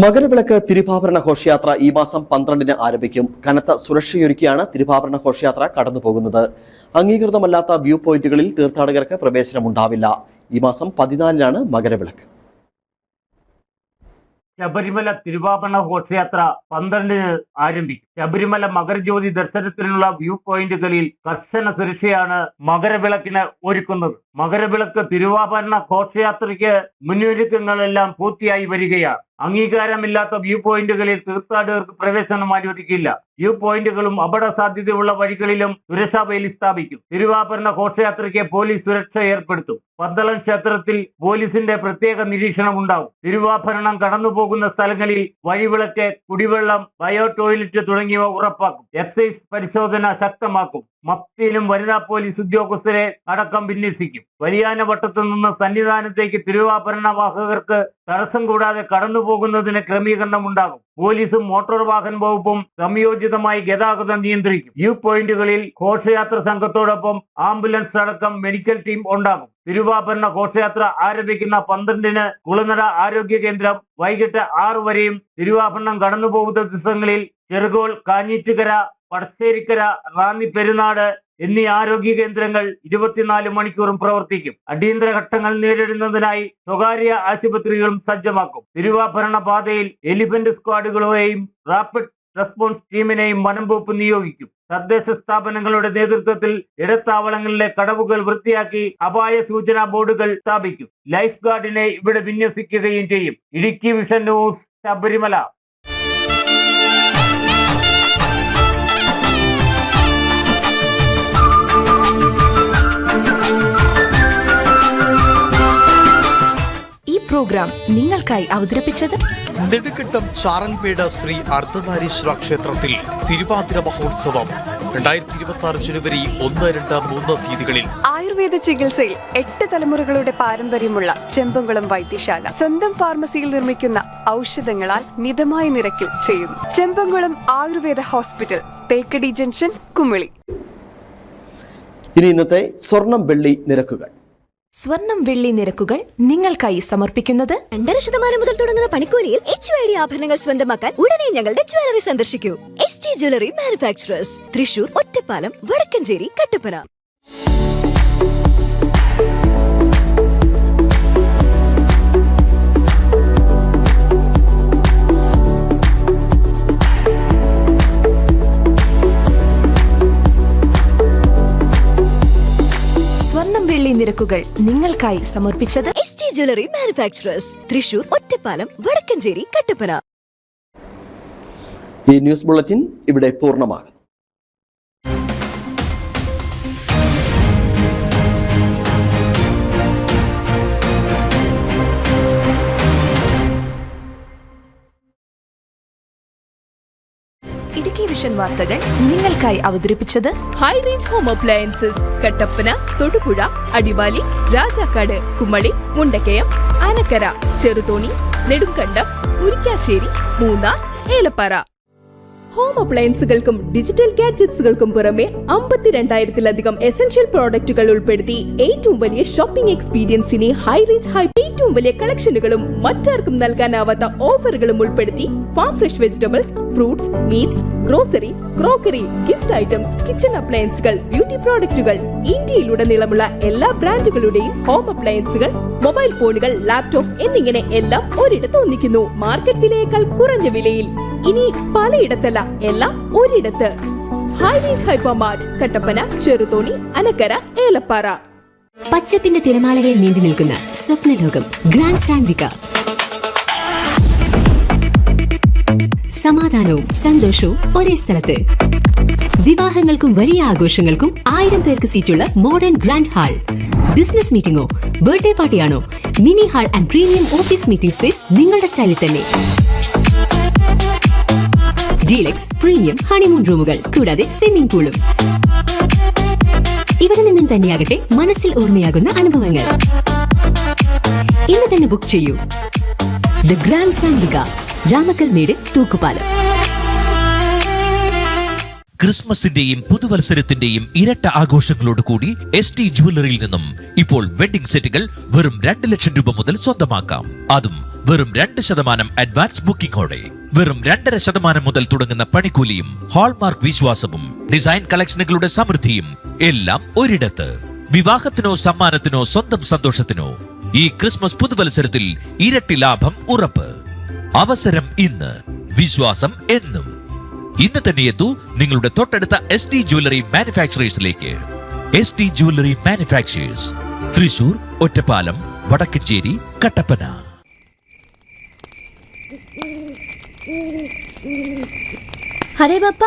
മകരവിളക്ക് തിരുവാഭരണ ഘോഷയാത്ര ഈ മാസം 12-ന് ആരംഭിക്കും. കനത്ത സുരക്ഷയൊരുക്കിയാണ് തിരുവാഭരണ ഘോഷയാത്ര കടന്നുപോകുന്നത്. അംഗീകൃതമല്ലാത്ത വ്യൂ പോയിന്റുകളിൽ തീർത്ഥാടകർക്ക് പ്രവേശനമുണ്ടാവില്ല. ഈ മാസം 14-നാണ് മകരവിളക്ക്. ശബരിമല തിരുവാഭരണ ഘോഷയാത്ര 12-ന് ആരംഭിക്കും. ശബരിമല മകരജ്യോതി ദർശനത്തിനുള്ള വ്യൂ പോയിന്റുകളിൽ കർശന സുരക്ഷയാണ് മകരവിളക്കിന് ഒരുക്കുന്നത്. മകരവിളക്ക് തിരുവാഭരണ ഘോഷയാത്രയ്ക്ക് മുന്നൊരുക്കങ്ങളെല്ലാം പൂർത്തിയായി വരികയാണ്. അംഗീകാരമില്ലാത്ത വ്യൂ പോയിന്റുകളിൽ തീർത്ഥാടകർക്ക് പ്രവേശനം അനുവദിക്കില്ല. വ്യൂ പോയിന്റുകളും അപകട സാധ്യതയുള്ള വഴികളിലും സുരക്ഷാ വേലി സ്ഥാപിക്കും. തിരുവാഭരണ ഘോഷയാത്രയ്ക്ക് പോലീസ് സുരക്ഷ ഏർപ്പെടുത്തും. പന്തളം ക്ഷേത്രത്തിൽ പോലീസിന്റെ പ്രത്യേക നിരീക്ഷണം ഉണ്ടാവും. തിരുവാഭരണം കടന്നുപോകുന്ന സ്ഥലങ്ങളിൽ വഴിവിളക്ക്, കുടിവെള്ളം, ബയോ ടോയ്ലറ്റ് തുടങ്ങിയവ ഉറപ്പാക്കും. എക്സൈസ് പരിശോധന ശക്തമാക്കും. മഫ്തിയിലും വനിതാ പോലീസ് ഉദ്യോഗസ്ഥരെ അടക്കം വിന്യസിക്കും. വലിയാനവട്ടത്തു നിന്ന് സന്നിധാനത്തേക്ക് തിരുവാഭരണ വാഹകർക്ക് തടസ്സം കൂടാതെ കടന്നുപോകുന്നതിന് ക്രമീകരണം ഉണ്ടാകും. പോലീസും മോട്ടോർ വാഹന വകുപ്പും സംയോജിതമായി ഗതാഗതം നിയന്ത്രിക്കും. വ്യൂ പോയിന്റുകളിൽ ഘോഷയാത്ര സംഘത്തോടൊപ്പം ആംബുലൻസ് അടക്കം മെഡിക്കൽ ടീം ഉണ്ടാകും. തിരുവാഭരണ ഘോഷയാത്ര ആരംഭിക്കുന്ന 12-ന് കുളനട ആരോഗ്യ കേന്ദ്രം, വൈകിട്ട് 6 വരെയും തിരുവാഭരണം കടന്നുപോകുന്ന ദിവസങ്ങളിൽ ചെറുകോൾ, കാഞ്ഞിറ്റുകര, പടശ്ശേരിക്കര, റാന്നി, പെരുന്നാട് എന്നീ ആരോഗ്യ കേന്ദ്രങ്ങൾ 24 മണിക്കൂറും പ്രവർത്തിക്കും. അടിയന്തര ഘട്ടങ്ങൾ നേരിടുന്നതിനായി സ്വകാര്യ ആശുപത്രികളും സജ്ജമാക്കും. തിരുവാഭരണ പാതയിൽ എലിഫന്റ് സ്ക്വാഡുകളെയും റാപ്പിഡ് റെസ്പോൺസ് ടീമിനെയും വനം വകുപ്പ് നിയോഗിക്കും. തദ്ദേശ സ്ഥാപനങ്ങളുടെ നേതൃത്വത്തിൽ ഇടത്താവളങ്ങളിലെ കടവുകൾ വൃത്തിയാക്കി അപായ സൂചനാ ബോർഡുകൾ സ്ഥാപിക്കും. ലൈഫ് ഗാർഡിനെ ഇവിടെ വിന്യസിക്കുകയും ചെയ്യും. Idukki Vision news, Sabarimala. ഈ പ്രോഗ്രാം നിങ്ങൾക്കായി അവതരിപ്പിച്ചത് നെടുങ്കണ്ടം ചാറൽമേട് ശ്രീ അർദ്ധനാരീശ്വര ക്ഷേത്രത്തിൽ തിരുവാതിര മഹോത്സവം 2026 ജനുവരി 1, 2, 3 തീയതികളിൽ. ആയുർവേദ ചികിത്സയിൽ 8 തലമുറകളുടെ പാരമ്പര്യമുള്ള ചെമ്പംകുളം വൈദ്യശാല സ്വന്തം ഫാർമസിയിൽ നിർമ്മിക്കുന്ന ഔഷധങ്ങളാൽ മിതമായ നിരക്കിൽ ചെയ്യുന്നു. Chembankulam Ayurveda hospital, Thekkady junction, Kumily. ഇനി ഇന്നത്തെ സ്വർണം വെള്ളി നിരക്കുകൾ. സ്വർണം വെള്ളി നിരക്കുകൾ നിങ്ങൾക്കായി സമർപ്പിക്കുന്നത് 2% മുതൽ തുടങ്ങുന്ന പണിക്കൂലിയിൽ HYD ആഭരണങ്ങൾ സ്വന്തമാക്കാൻ ഉടനെ ഞങ്ങളുടെ ജ്വല്ലറി സന്ദർശിക്കൂ. ST jewellery manufacturers, Thrissur, Ottapalam, Vadakkanchery, Kattappana. സ്വർണം വെള്ളി നിരക്കുകൾ നിങ്ങൾക്കായി സമർപ്പിച്ചത് ST jewellery manufacturers, Thrissur, Ottapalam, Vadakkanchery, Kattappana. ഈ ന്യൂസ് ബുള്ളറ്റിൻ ഇവിടെ പൂർണ്ണമാകും. ഇടുക്കി വിഷൻ വാർത്തകൾ നിങ്ങൾക്കായി അവതരിപ്പിച്ചത് High range home appliances, Kattappana, Thodupuzha, Adimali, Rajakkad, Kumily, Mundakayam, Anakkara, Cheruthoni, Nedumkandam, Murickassery, Munnar, Elappara. Home അപ്ലയൻസുകൾക്കും ഡിജിറ്റൽ ഗാഡ്ജറ്റ്സുകൾക്കും പുറമെ 52,000-ലധികം എസൻഷ്യൽ പ്രോഡക്റ്റുകൾ ഉൾപ്പെടുത്തി ഏറ്റവും വലിയ ഷോപ്പിംഗ് എക്സ്പീരിയൻസിനെ ഹൈ റേഞ്ച് ഏറ്റവും വലിയ കളക്ഷനുകളും മറ്റാർക്കും നൽകാനാവാത്ത ഓഫറുകളും ഉൾപ്പെടുത്തി farm fresh vegetables, fruits, meats, grocery, crockery, gift items, kitchen അപ്ലയൻസുകൾ, ബ്യൂട്ടി പ്രോഡക്റ്റുകൾ, ഇന്ത്യയിലുടനീളമുള്ള എല്ലാ ബ്രാൻഡുകളുടെയും ഹോം അപ്ലയൻസുകൾ, മൊബൈൽ ഫോണുകൾ, ലാപ്ടോപ്പ് എന്നിങ്ങനെ എല്ലാം ഒരിടത്ത് ഒന്നിക്കുന്നു. മാർക്കറ്റ് വിലയേക്കാൾ കുറഞ്ഞ വിലയിൽ. ഇനി പലയിടത്തല്ല, എല്ലാം ഒരിടത്ത്. High range Hypermart, Kattappana, Cheruthoni, Anakkara, Elappara. പച്ചപ്പിന്റെ തിരമാലകളിൽ നീന്തി നിൽക്കുന്ന സ്വപ്നലോകം ഗ്രാൻഡ് സാൻവിക. സമാധാനവും സന്തോഷവും ഒരേ സ്ഥലത്ത്. വിവാഹങ്ങൾക്കും വലിയ ആഘോഷങ്ങൾക്കും 1000 പേർക്ക് സീറ്റുള്ള മോഡേൺ ഗ്രാൻഡ് ഹാൾ. ബിസിനസ് മീറ്റിംഗോ ബർത്ത്ഡേ പാർട്ടിയാണോ? Mini hall and premium office meeting space നിങ്ങളുടെ സ്റ്റൈലിൽ തന്നെ. ഡീലക്സ് പ്രീമിയം ഹണിമൂൺ റൂമുകൾ കൂടാതെ സ്വിമ്മിംഗ് പൂളും. ഇവിടെ നിന്നും തന്നെയാകട്ടെ മനസ്സിൽ ഓർമ്മയാകുന്ന അനുഭവങ്ങൾ. ഇന്ന് തന്നെ ബുക്ക് ചെയ്യൂ. ദ ഗ്രാൻഡ് സാൻഡിക, രാമക്കൽമേട്, തൂക്കുപാലം. ക്രിസ്മസിന്റെയും പുതുവത്സരത്തിന്റെയും ഇരട്ട ആഘോഷങ്ങളോട് കൂടി ST ജുവല്ലറിയിൽ നിന്നും ഇപ്പോൾ വെഡിംഗ് സെറ്റുകൾ വെറും 2 ലക്ഷം രൂപ മുതൽ സ്വന്തമാക്കാം. അതും വെറും 2% അഡ്വാൻസ് ബുക്കിംഗോടെ. വെറും 2.5% മുതൽ തുടങ്ങുന്ന പണിക്കൂലിയും ഹോൾമാർക്ക് വിശ്വാസവും ഡിസൈൻ കളക്ഷനുകളുടെ സമൃദ്ധിയും എല്ലാം ഒരിടത്ത്. വിവാഹത്തിനോ സമ്മാനത്തിനോ സ്വന്തം സന്തോഷത്തിനോ ഈ ക്രിസ്മസ് പുതുവത്സരത്തിൽ ഇരട്ടി ലാഭം ഉറപ്പ്. അവസരം ഇന്ന്, വിശ്വാസം എന്നും. ഇന്ന് തന്നെ എത്തൂ നിങ്ങളുടെ തൊട്ടടുത്ത ST ജുവല്ലറി മാനുഫാക്ചറേഴ്സിലേക്ക്. ST Jewellery Manufacturers, Thrissur, Ottapalam, Vadakkanchery, Kattappana. അതെ പപ്പ,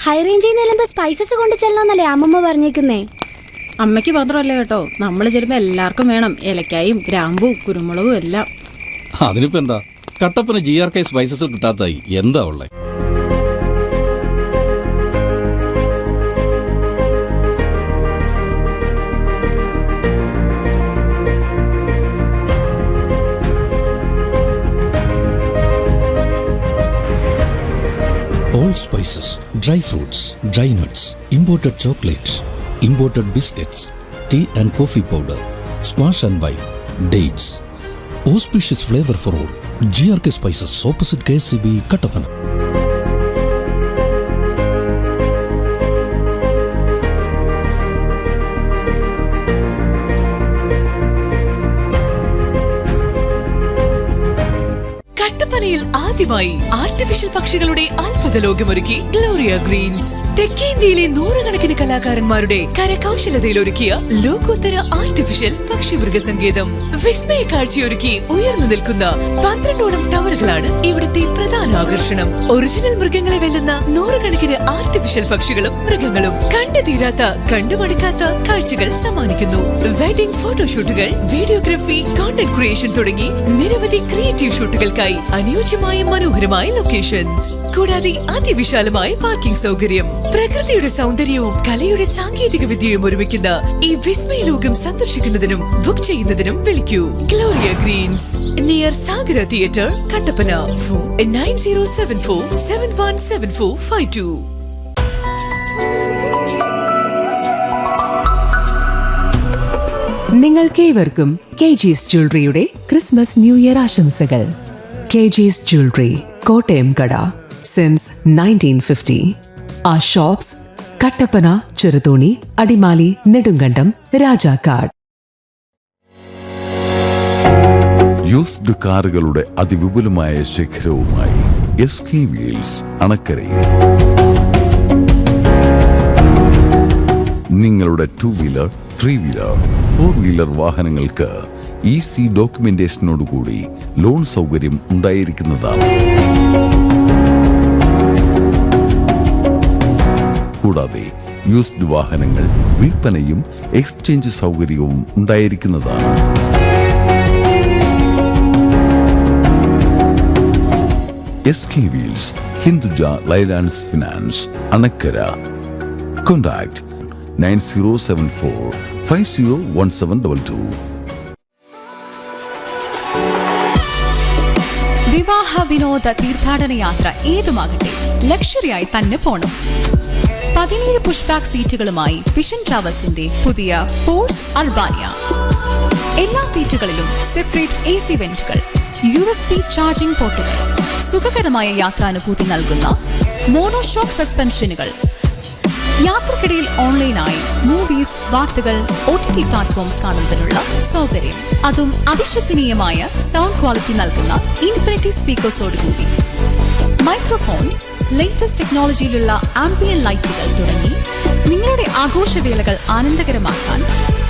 ഹൈ റേഞ്ചിൽ നിന്ന് സ്പൈസസ് കൊണ്ട് ചെല്ലണമെന്നല്ലേ അമ്മമ്മ പറഞ്ഞേക്കുന്നേ? അമ്മയ്ക്ക് മാത്രമല്ല കേട്ടോ, നമ്മൾ ചെല്ലുമ്പോൾ എല്ലാവർക്കും വേണം. ഏലക്കായും ഗ്രാമ്പും കുരുമുളകും എല്ലാം. അതിനിപ്പോ എന്താ, കട്ടപ്പന GRK സ്പൈസസ് കിട്ടാത്തായി എന്താ ഉള്ളേ? All spices, dry fruits, dry nuts, imported chocolates, imported biscuits, tea and coffee powder, squash and wine, dates. Auspicious flavor for all. GRK Spices, opposite KCB, Kattapana. കട്ടപ്പനയിൽ ആദ്യമായി ആർട്ടിഫിഷ്യൽ പക്ഷികളുടെ അത്ഭുത ലോകമൊരുക്കി ഗ്ലോറിയ ഗ്രീൻസ്. തെക്കേന്ത്യയിലെ നൂറുകണക്കിന് കലാകാരന്മാരുടെ കരകൗശലതയിലൊരുക്കിയ ലോകോത്തര artificial പക്ഷി മൃഗസങ്കേതം. വിസ്മയ കാഴ്ചയൊരുക്കി ഉയർന്നു നിൽക്കുന്ന 12ഓളം ടവറുകളാണ് ഇവിടുത്തെ പ്രധാന ആകർഷണം. ഒറിജിനൽ മൃഗങ്ങളെ വെല്ലുന്ന നൂറുകണക്കിന് ആർട്ടിഫിഷ്യൽ പക്ഷികളും മൃഗങ്ങളും കണ്ടു തീരാത്ത, കണ്ടുമടുക്കാത്ത കാഴ്ചകൾ സമ്മാനിക്കുന്നു. വെഡിംഗ് ഫോട്ടോഷൂട്ടുകൾ, വീഡിയോഗ്രാഫി, കോണ്ടന്റ് ക്രിയേഷൻ തുടങ്ങി നിരവധി ക്രിയേറ്റീവ് ഷൂട്ടുകൾക്കായി അനുയോജ്യമായ മനോഹരമായ ലൊക്കേഷൻസ്, കൂടാതെ അതിവിശാലമായ പാർക്കിംഗ് സൗകര്യം. പ്രകൃതിയുടെ സൗന്ദര്യവും കലയുടെ സാങ്കേതിക വിദ്യയും ഒരുമിക്കുന്ന ഈ വിസ്മയ ലോകം സന്ദർശിക്കുന്നതിനും ബുക്ക് ചെയ്യുന്നതിനും വിളിക്കൂ. Gloria Green's, near Sagara theatre, Kattappana. Phone 9074717452. നിങ്ങൾക്കേവർക്കും KG's ജ്വല്ലറിയുടെ ക്രിസ്മസ് ന്യൂ ഇയർ ആശംസകൾ. KG's ജ്വല്ലറി, കോട്ടയം കട, since 1950. Our shops, Kattappana, Cheruthoni, Adimali, Nedumkandam, Rajakkad. Used കാറുകളുടെ അതിവിപുലമായ ശേഖരവുമായി SK വീൽസ്, അണക്കരയിൽ. നിങ്ങളുടെ 2 വീലർ, 3 വീലർ, 4 വീലർ വാഹനങ്ങൾക്ക് EC ഡോക്യുമെന്റേഷനോടുകൂടി ലോൺ സൗകര്യം ഉണ്ടായിരിക്കുന്നതാണ്. കൂടാതെ യൂസ്ഡ് വാഹനങ്ങൾ വിൽപ്പനയും എക്സ്ചേഞ്ച് സൗകര്യവും ഉണ്ടായിരിക്കുന്നതാണ്. SK Wheels, Hinduja Leylands Finance, Anakkara. Contact 9074501722. വിവാഹ വിനോദ തീർത്ഥാടന യാത്ര ഏതുമാകട്ടെ, ലക്ഷറിയായി തന്നെ പോണം. 17 പുഷ്ബാക്ക് സീറ്റുകളുമായി വിഷൻ ട്രാവൽസിന്റെ പുതിയ ഫോഴ്സ് അൽബാനിയ. എല്ലാ സീറ്റുകളിലും സെപ്പറേറ്റ് AC വെന്റുകൾ, USB ചാർജിംഗ് പോർട്ടുകൾ, സുഖകരമായ യാത്രാനുഭൂതി നൽകുന്ന മോണോഷോക്ക് സസ്പെൻഷനുകൾ, യാത്രക്കിടയിൽ ഓൺലൈനായി മൂവീസ്, വാർത്തകൾ, OTT പ്ലാറ്റ്ഫോംസ് കാണുന്നതിനുള്ള സൗകര്യം, അതും അവിശ്വസനീയമായ സൗണ്ട് ക്വാളിറ്റി നൽകുന്ന ഇൻഫിനിറ്റി സ്പീക്കേഴ്സോടുകൂടി. മൈക്രോഫോൺസ്, ലേറ്റസ്റ്റ് ടെക്നോളജിയിലുള്ള ആംബിയൻ ലൈറ്റുകൾ തുടങ്ങി നിങ്ങളുടെ ആഘോഷവേളകൾ ആനന്ദകരമാക്കാൻ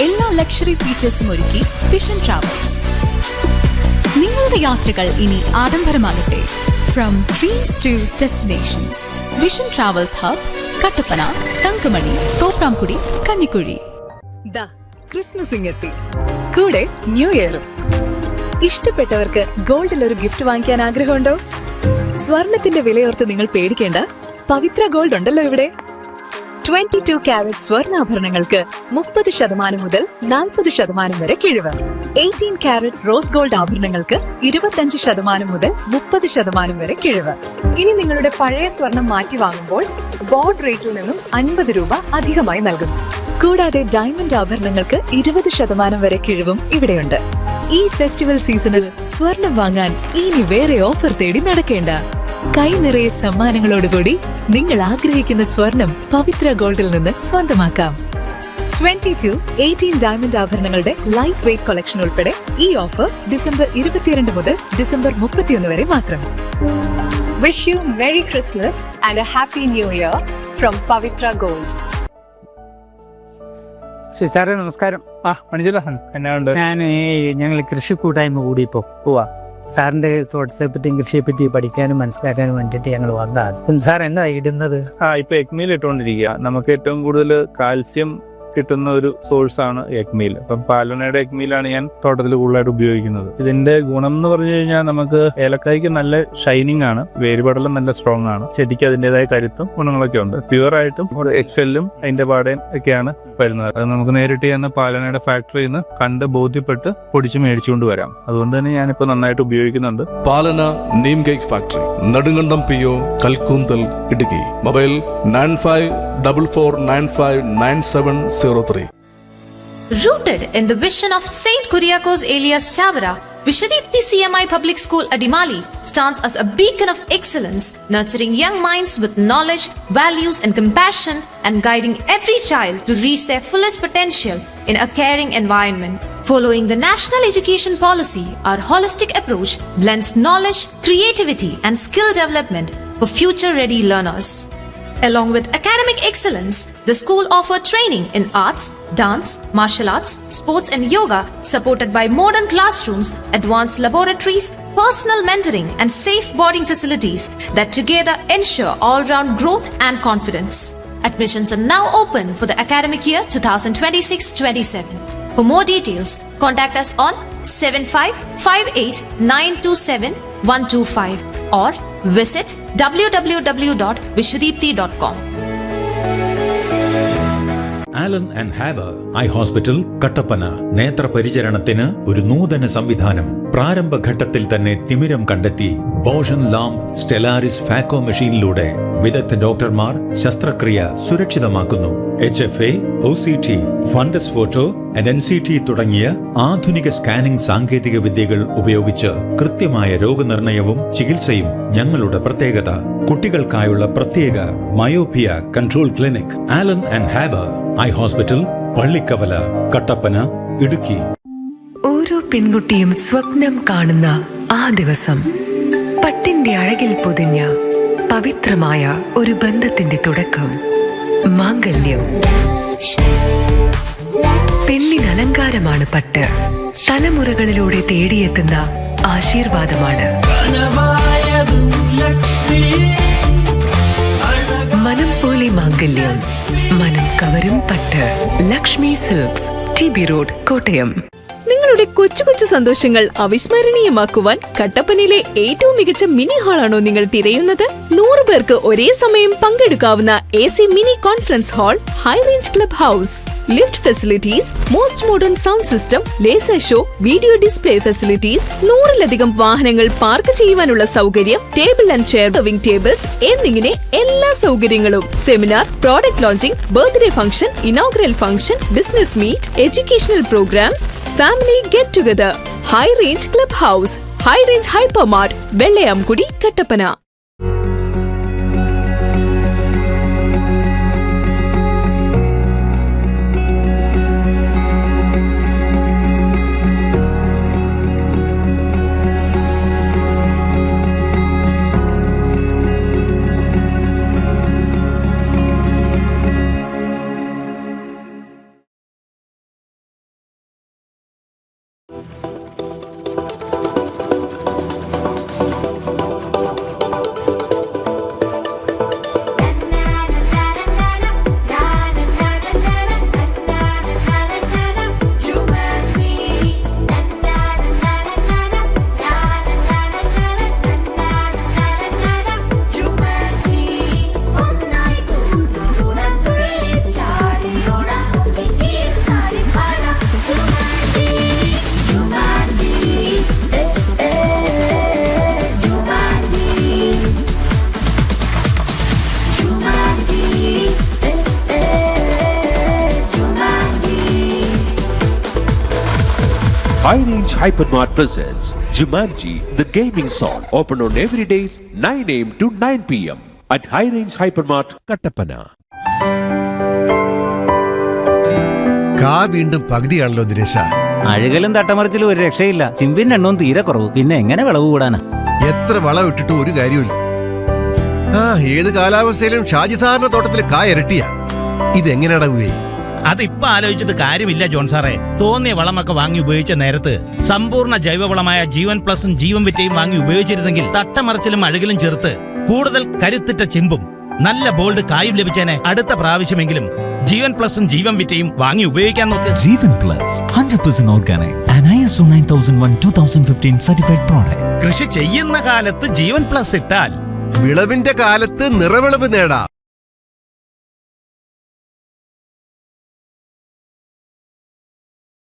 എല്ലാ ലക്ഷറി ഫീച്ചേഴ്സും ഒരുക്കി വിഷൻ ട്രാവൽസ്. നിങ്ങളുടെ യാത്രകൾ ഇനി ആഡംബരമാകട്ടെ. From dreams to destinations, Vision Travels Hub, Kattapana, Thankamani, Thoprankudi, Kannikuri. ദാ ക്രിസ്മസ് ഇങ്ങെത്തി, കൂടെ ന്യൂ ഇയറും. ഇഷ്ടപ്പെട്ടവർക്ക് ഗോൾഡിൽ ഒരു ഗിഫ്റ്റ് വാങ്ങിക്കാൻ ആഗ്രഹമുണ്ടോ? സ്വർണത്തിന്റെ വിലയോർത്ത് നിങ്ങൾ പേടിക്കേണ്ട, പവിത്ര ഗോൾഡ് ഉണ്ടല്ലോ ഇവിടെ. 22 കാരറ്റ് സ്വർണ്ണാഭരണങ്ങൾക്ക് 30% മുതൽ 40% വരെ കിഴിവ്. 18 കാരറ്റ് റോസ് ഗോൾഡ് ആഭരണങ്ങൾക്ക് 25% മുതൽ 30% വരെ കിഴിവ്. ഇനി നിങ്ങളുടെ പഴയ സ്വർണം മാറ്റി വാങ്ങുമ്പോൾ ബോർഡ് റേറ്റിൽ നിന്നും 50 രൂപ അധികമായി നൽകുന്നു. കൂടാതെ ഡയമണ്ട് ആഭരണങ്ങൾക്ക് 20% വരെ കിഴിവും ഇവിടെയുണ്ട്. ഈ ഫെസ്റ്റിവൽ സീസണിൽ സ്വർണം വാങ്ങാൻ ഇനി വേറെ ഓഫർ തേടി നടക്കേണ്ട. കൈ നിറയെ സമ്മാനങ്ങളോടുകൂടി നിങ്ങൾ ആഗ്രഹിക്കുന്ന സ്വർണം പവിത്ര ഗോൾഡിൽ നിന്ന് സ്വന്തമാക്കാം. 22, 18 ഡയമണ്ട് ആഭരണങ്ങളുടെ ലൈറ്റ് വെയ്റ്റ് കളക്ഷൻ ഉൾപ്പെടെ ഈ ഓഫർ ഡിസംബർ 22 മുതൽ ഡിസംബർ 31 വരെ മാത്രം. Wish you merry Christmas and A happy new year from Pavithra gold. സാറേ നമസ്കാരം. മണിജുല എന്നാ ഉണ്ട്? ഞങ്ങൾ കൃഷി കൂട്ടായ്മ കൂടി ഇപ്പോൾ പോവാ. സാറിന്റെ തോട്ടത്തെ പറ്റിയും കൃഷിയെ പറ്റി പഠിക്കാനും മനസ്സിലാക്കാനും വേണ്ടിയിട്ട് ഞങ്ങൾ വന്നതാണ്. സാർ എന്താ ഇടുന്നത്? ഇപ്പൊ എക്മീൽ ഇട്ടുകൊണ്ടിരിക്കുക. നമുക്ക് ഏറ്റവും കൂടുതൽ കാൽസ്യം കിട്ടുന്ന ഒരു സോഴ്സ് ആണ് എക്മീൽ. അപ്പം പാലുണയുടെ എക്മീലാണ് ഞാൻ തോട്ടത്തിൽ കൂടുതലായിട്ട് ഉപയോഗിക്കുന്നത്. ഇതിന്റെ ഗുണം എന്ന് പറഞ്ഞു കഴിഞ്ഞാൽ നമുക്ക് ഏലക്കായ്ക്ക് നല്ല ഷൈനിങ് ആണ്, വേരുപടലം നല്ല സ്ട്രോങ് ആണ്, ചെടിക്ക് അതിൻ്റെതായ കരുത്തും ഗുണങ്ങളൊക്കെ ഉണ്ട്. പ്യുവർ ആയിട്ടും എക്സെല്ലും അതിന്റെ പാടയും ഒക്കെയാണ് വരുന്നത്. അത് നമുക്ക് നേരിട്ട് തന്നെ പാലുണയുടെ ഫാക്ടറിയിൽ നിന്ന് കണ്ട് ബോധ്യപ്പെട്ട് പൊടിച്ച് മേടിച്ചുകൊണ്ട് വരാം. അതുകൊണ്ട് തന്നെ ഞാനിപ്പോൾ നന്നായിട്ട് ഉപയോഗിക്കുന്നുണ്ട്. Palana neem cake factory, Nedumkandam PO, Kalkoonthal, Idukki. Mobile 9544959703. Rooted in the vision of Saint Kuriakose alias Chavara, Vishwadipti CMI Public School Adimali stands as a beacon of excellence, nurturing young minds with knowledge, values and compassion, and guiding every child to reach their fullest potential in a caring environment. Following the National Education Policy, our holistic approach blends knowledge, creativity and skill development for future-ready learners. Along with academic excellence, the school offered training in arts, dance, martial arts, sports and yoga, supported by modern classrooms, advanced laboratories, personal mentoring and safe boarding facilities that together ensure all-round growth and confidence. Admissions are now open for the academic year 2026-27. For more details, contact us on 7558927125 or visit www.vishwadipti.com. Allen and Haber eye hospital, Kattappana. നേത്രപരിചരണത്തിന് ഒരു നൂതന സംവിധാനം. പ്രാരംഭഘട്ടത്തിൽ തന്നെ തിമിരം കണ്ടെത്തി ബോഷൻ lamp സ്റ്റെലാരിസ് phaco മെഷീനിലൂടെ വിദഗ്ധ ഡോക്ടർമാർ ശസ്ത്രക്രിയ സുരക്ഷിതമാക്കുന്നു. HFA, OCT, fundus photo and NCT തുടങ്ങിയ ആധുനിക സ്കാനിംഗ് സാങ്കേതിക വിദ്യകൾ ഉപയോഗിച്ച് കൃത്യമായ രോഗനിർണയവും ചികിത്സയും ഞങ്ങളുടെ പ്രത്യേകത. കുട്ടികൾക്കായുള്ള പ്രത്യേക myopia control clinic. ആലൻ and Haber eye hospital, Pallikkavala, Kattappana, Idukki. ഓരോ പെൺകുട്ടിയും സ്വപ്നം കാണുന്ന ആ ദിവസം, പട്ടിന്റെ അഴകിൽ പൊതിഞ്ഞ പവിത്രമായ ഒരു ബന്ധത്തിന്റെ തുടക്കം, മാംഗല്യം. പെണ്ണിന് അലങ്കാരമാണ് പട്ട്. തലമുറകളിലൂടെ തേടിയെത്തുന്ന ആശീർവാദമാണ്. മനം പോലെ മാംഗല്യം, മനം കവരും പട്ട്. Lakshmi silks, TB road, Kottayam. നിങ്ങളുടെ കൊച്ചു കൊച്ചു സന്തോഷങ്ങൾ അവിസ്മരണീയമാക്കുവാൻ കട്ടപ്പനയിലെ ഏറ്റവും മികച്ച മിനി ഹാളാണോ നിങ്ങൾ തിരയുന്നത്? 100 പേർക്ക് ഒരേ സമയം പങ്കെടുക്കാവുന്ന AC mini conference hall, high range club house, lift facilities, most modern sound system, laser show, video display facilities, 100-ലധികം വാഹനങ്ങൾ പാർക്ക് ചെയ്യുവാനുള്ള സൗകര്യം, table and chair serving tables എന്നിങ്ങനെ എല്ലാ സൗകര്യങ്ങളും. Seminar, product launching, birthday function, inaugural function, business meet, educational programmes, family get together. High range club House, High Range Hyper Mart, Vellayamkudy, Kattappana. High Range Hypermart presents Jumanji, the gaming song. Open on every days 9 a.m. to 9 p.m. at High Range Hypermart, Kattapana. വീണ്ടും പകുതിയാണല്ലോ ദിനേശ. അഴുകലും തട്ടമറിച്ചിലും ഒരു രക്ഷയില്ല. ചിമ്പിന്റെ എണ്ണവും തീരെ കുറവ്. പിന്നെ എങ്ങനെ വിളവ് കൂടാനാ? എത്ര വളം ഇട്ടിട്ടും ഒരു കാര്യമില്ല. ഏത് കാലാവസ്ഥയിലും ഷാജി സാറിന്റെ തോട്ടത്തിൽ കായ ഇരട്ടിയാ. ഇതെങ്ങനെയാണാവുകയെ? അതിപ്പോ ആലോചിച്ചിട്ട് കാര്യമില്ല ജോൺ സാറേ. തോന്നിയ വളമൊക്കെ വാങ്ങി ഉപയോഗിച്ച നേരത്ത് സമ്പൂർണ്ണ ജൈവവളമായ ജീവൻ പ്ലസും ജീവൻ വിറ്റയും വാങ്ങി ഉപയോഗിച്ചിരുന്നെങ്കിൽ തട്ടമറിച്ചിലും അഴുകലും ചേർത്ത് കൂടുതൽ കരുത്തിട്ട ചിമ്പും നല്ല ബോൾഡ് കായും ലഭിച്ചേനെ. അടുത്ത പ്രാവശ്യമെങ്കിലും ജീവൻ പ്ലസും ജീവൻ വിറ്റയും വാങ്ങി ഉപയോഗിക്കാൻ നോക്ക്. Jeevan plus 100% organic and ISO 9001:2015 certified product. കൃഷി ചെയ്യുന്ന കാലത്ത് ജീവൻ പ്ലസ് ഇട്ടാൽ വിളവിന്റെ കാലത്ത് നിറവിളവ് നേടാം.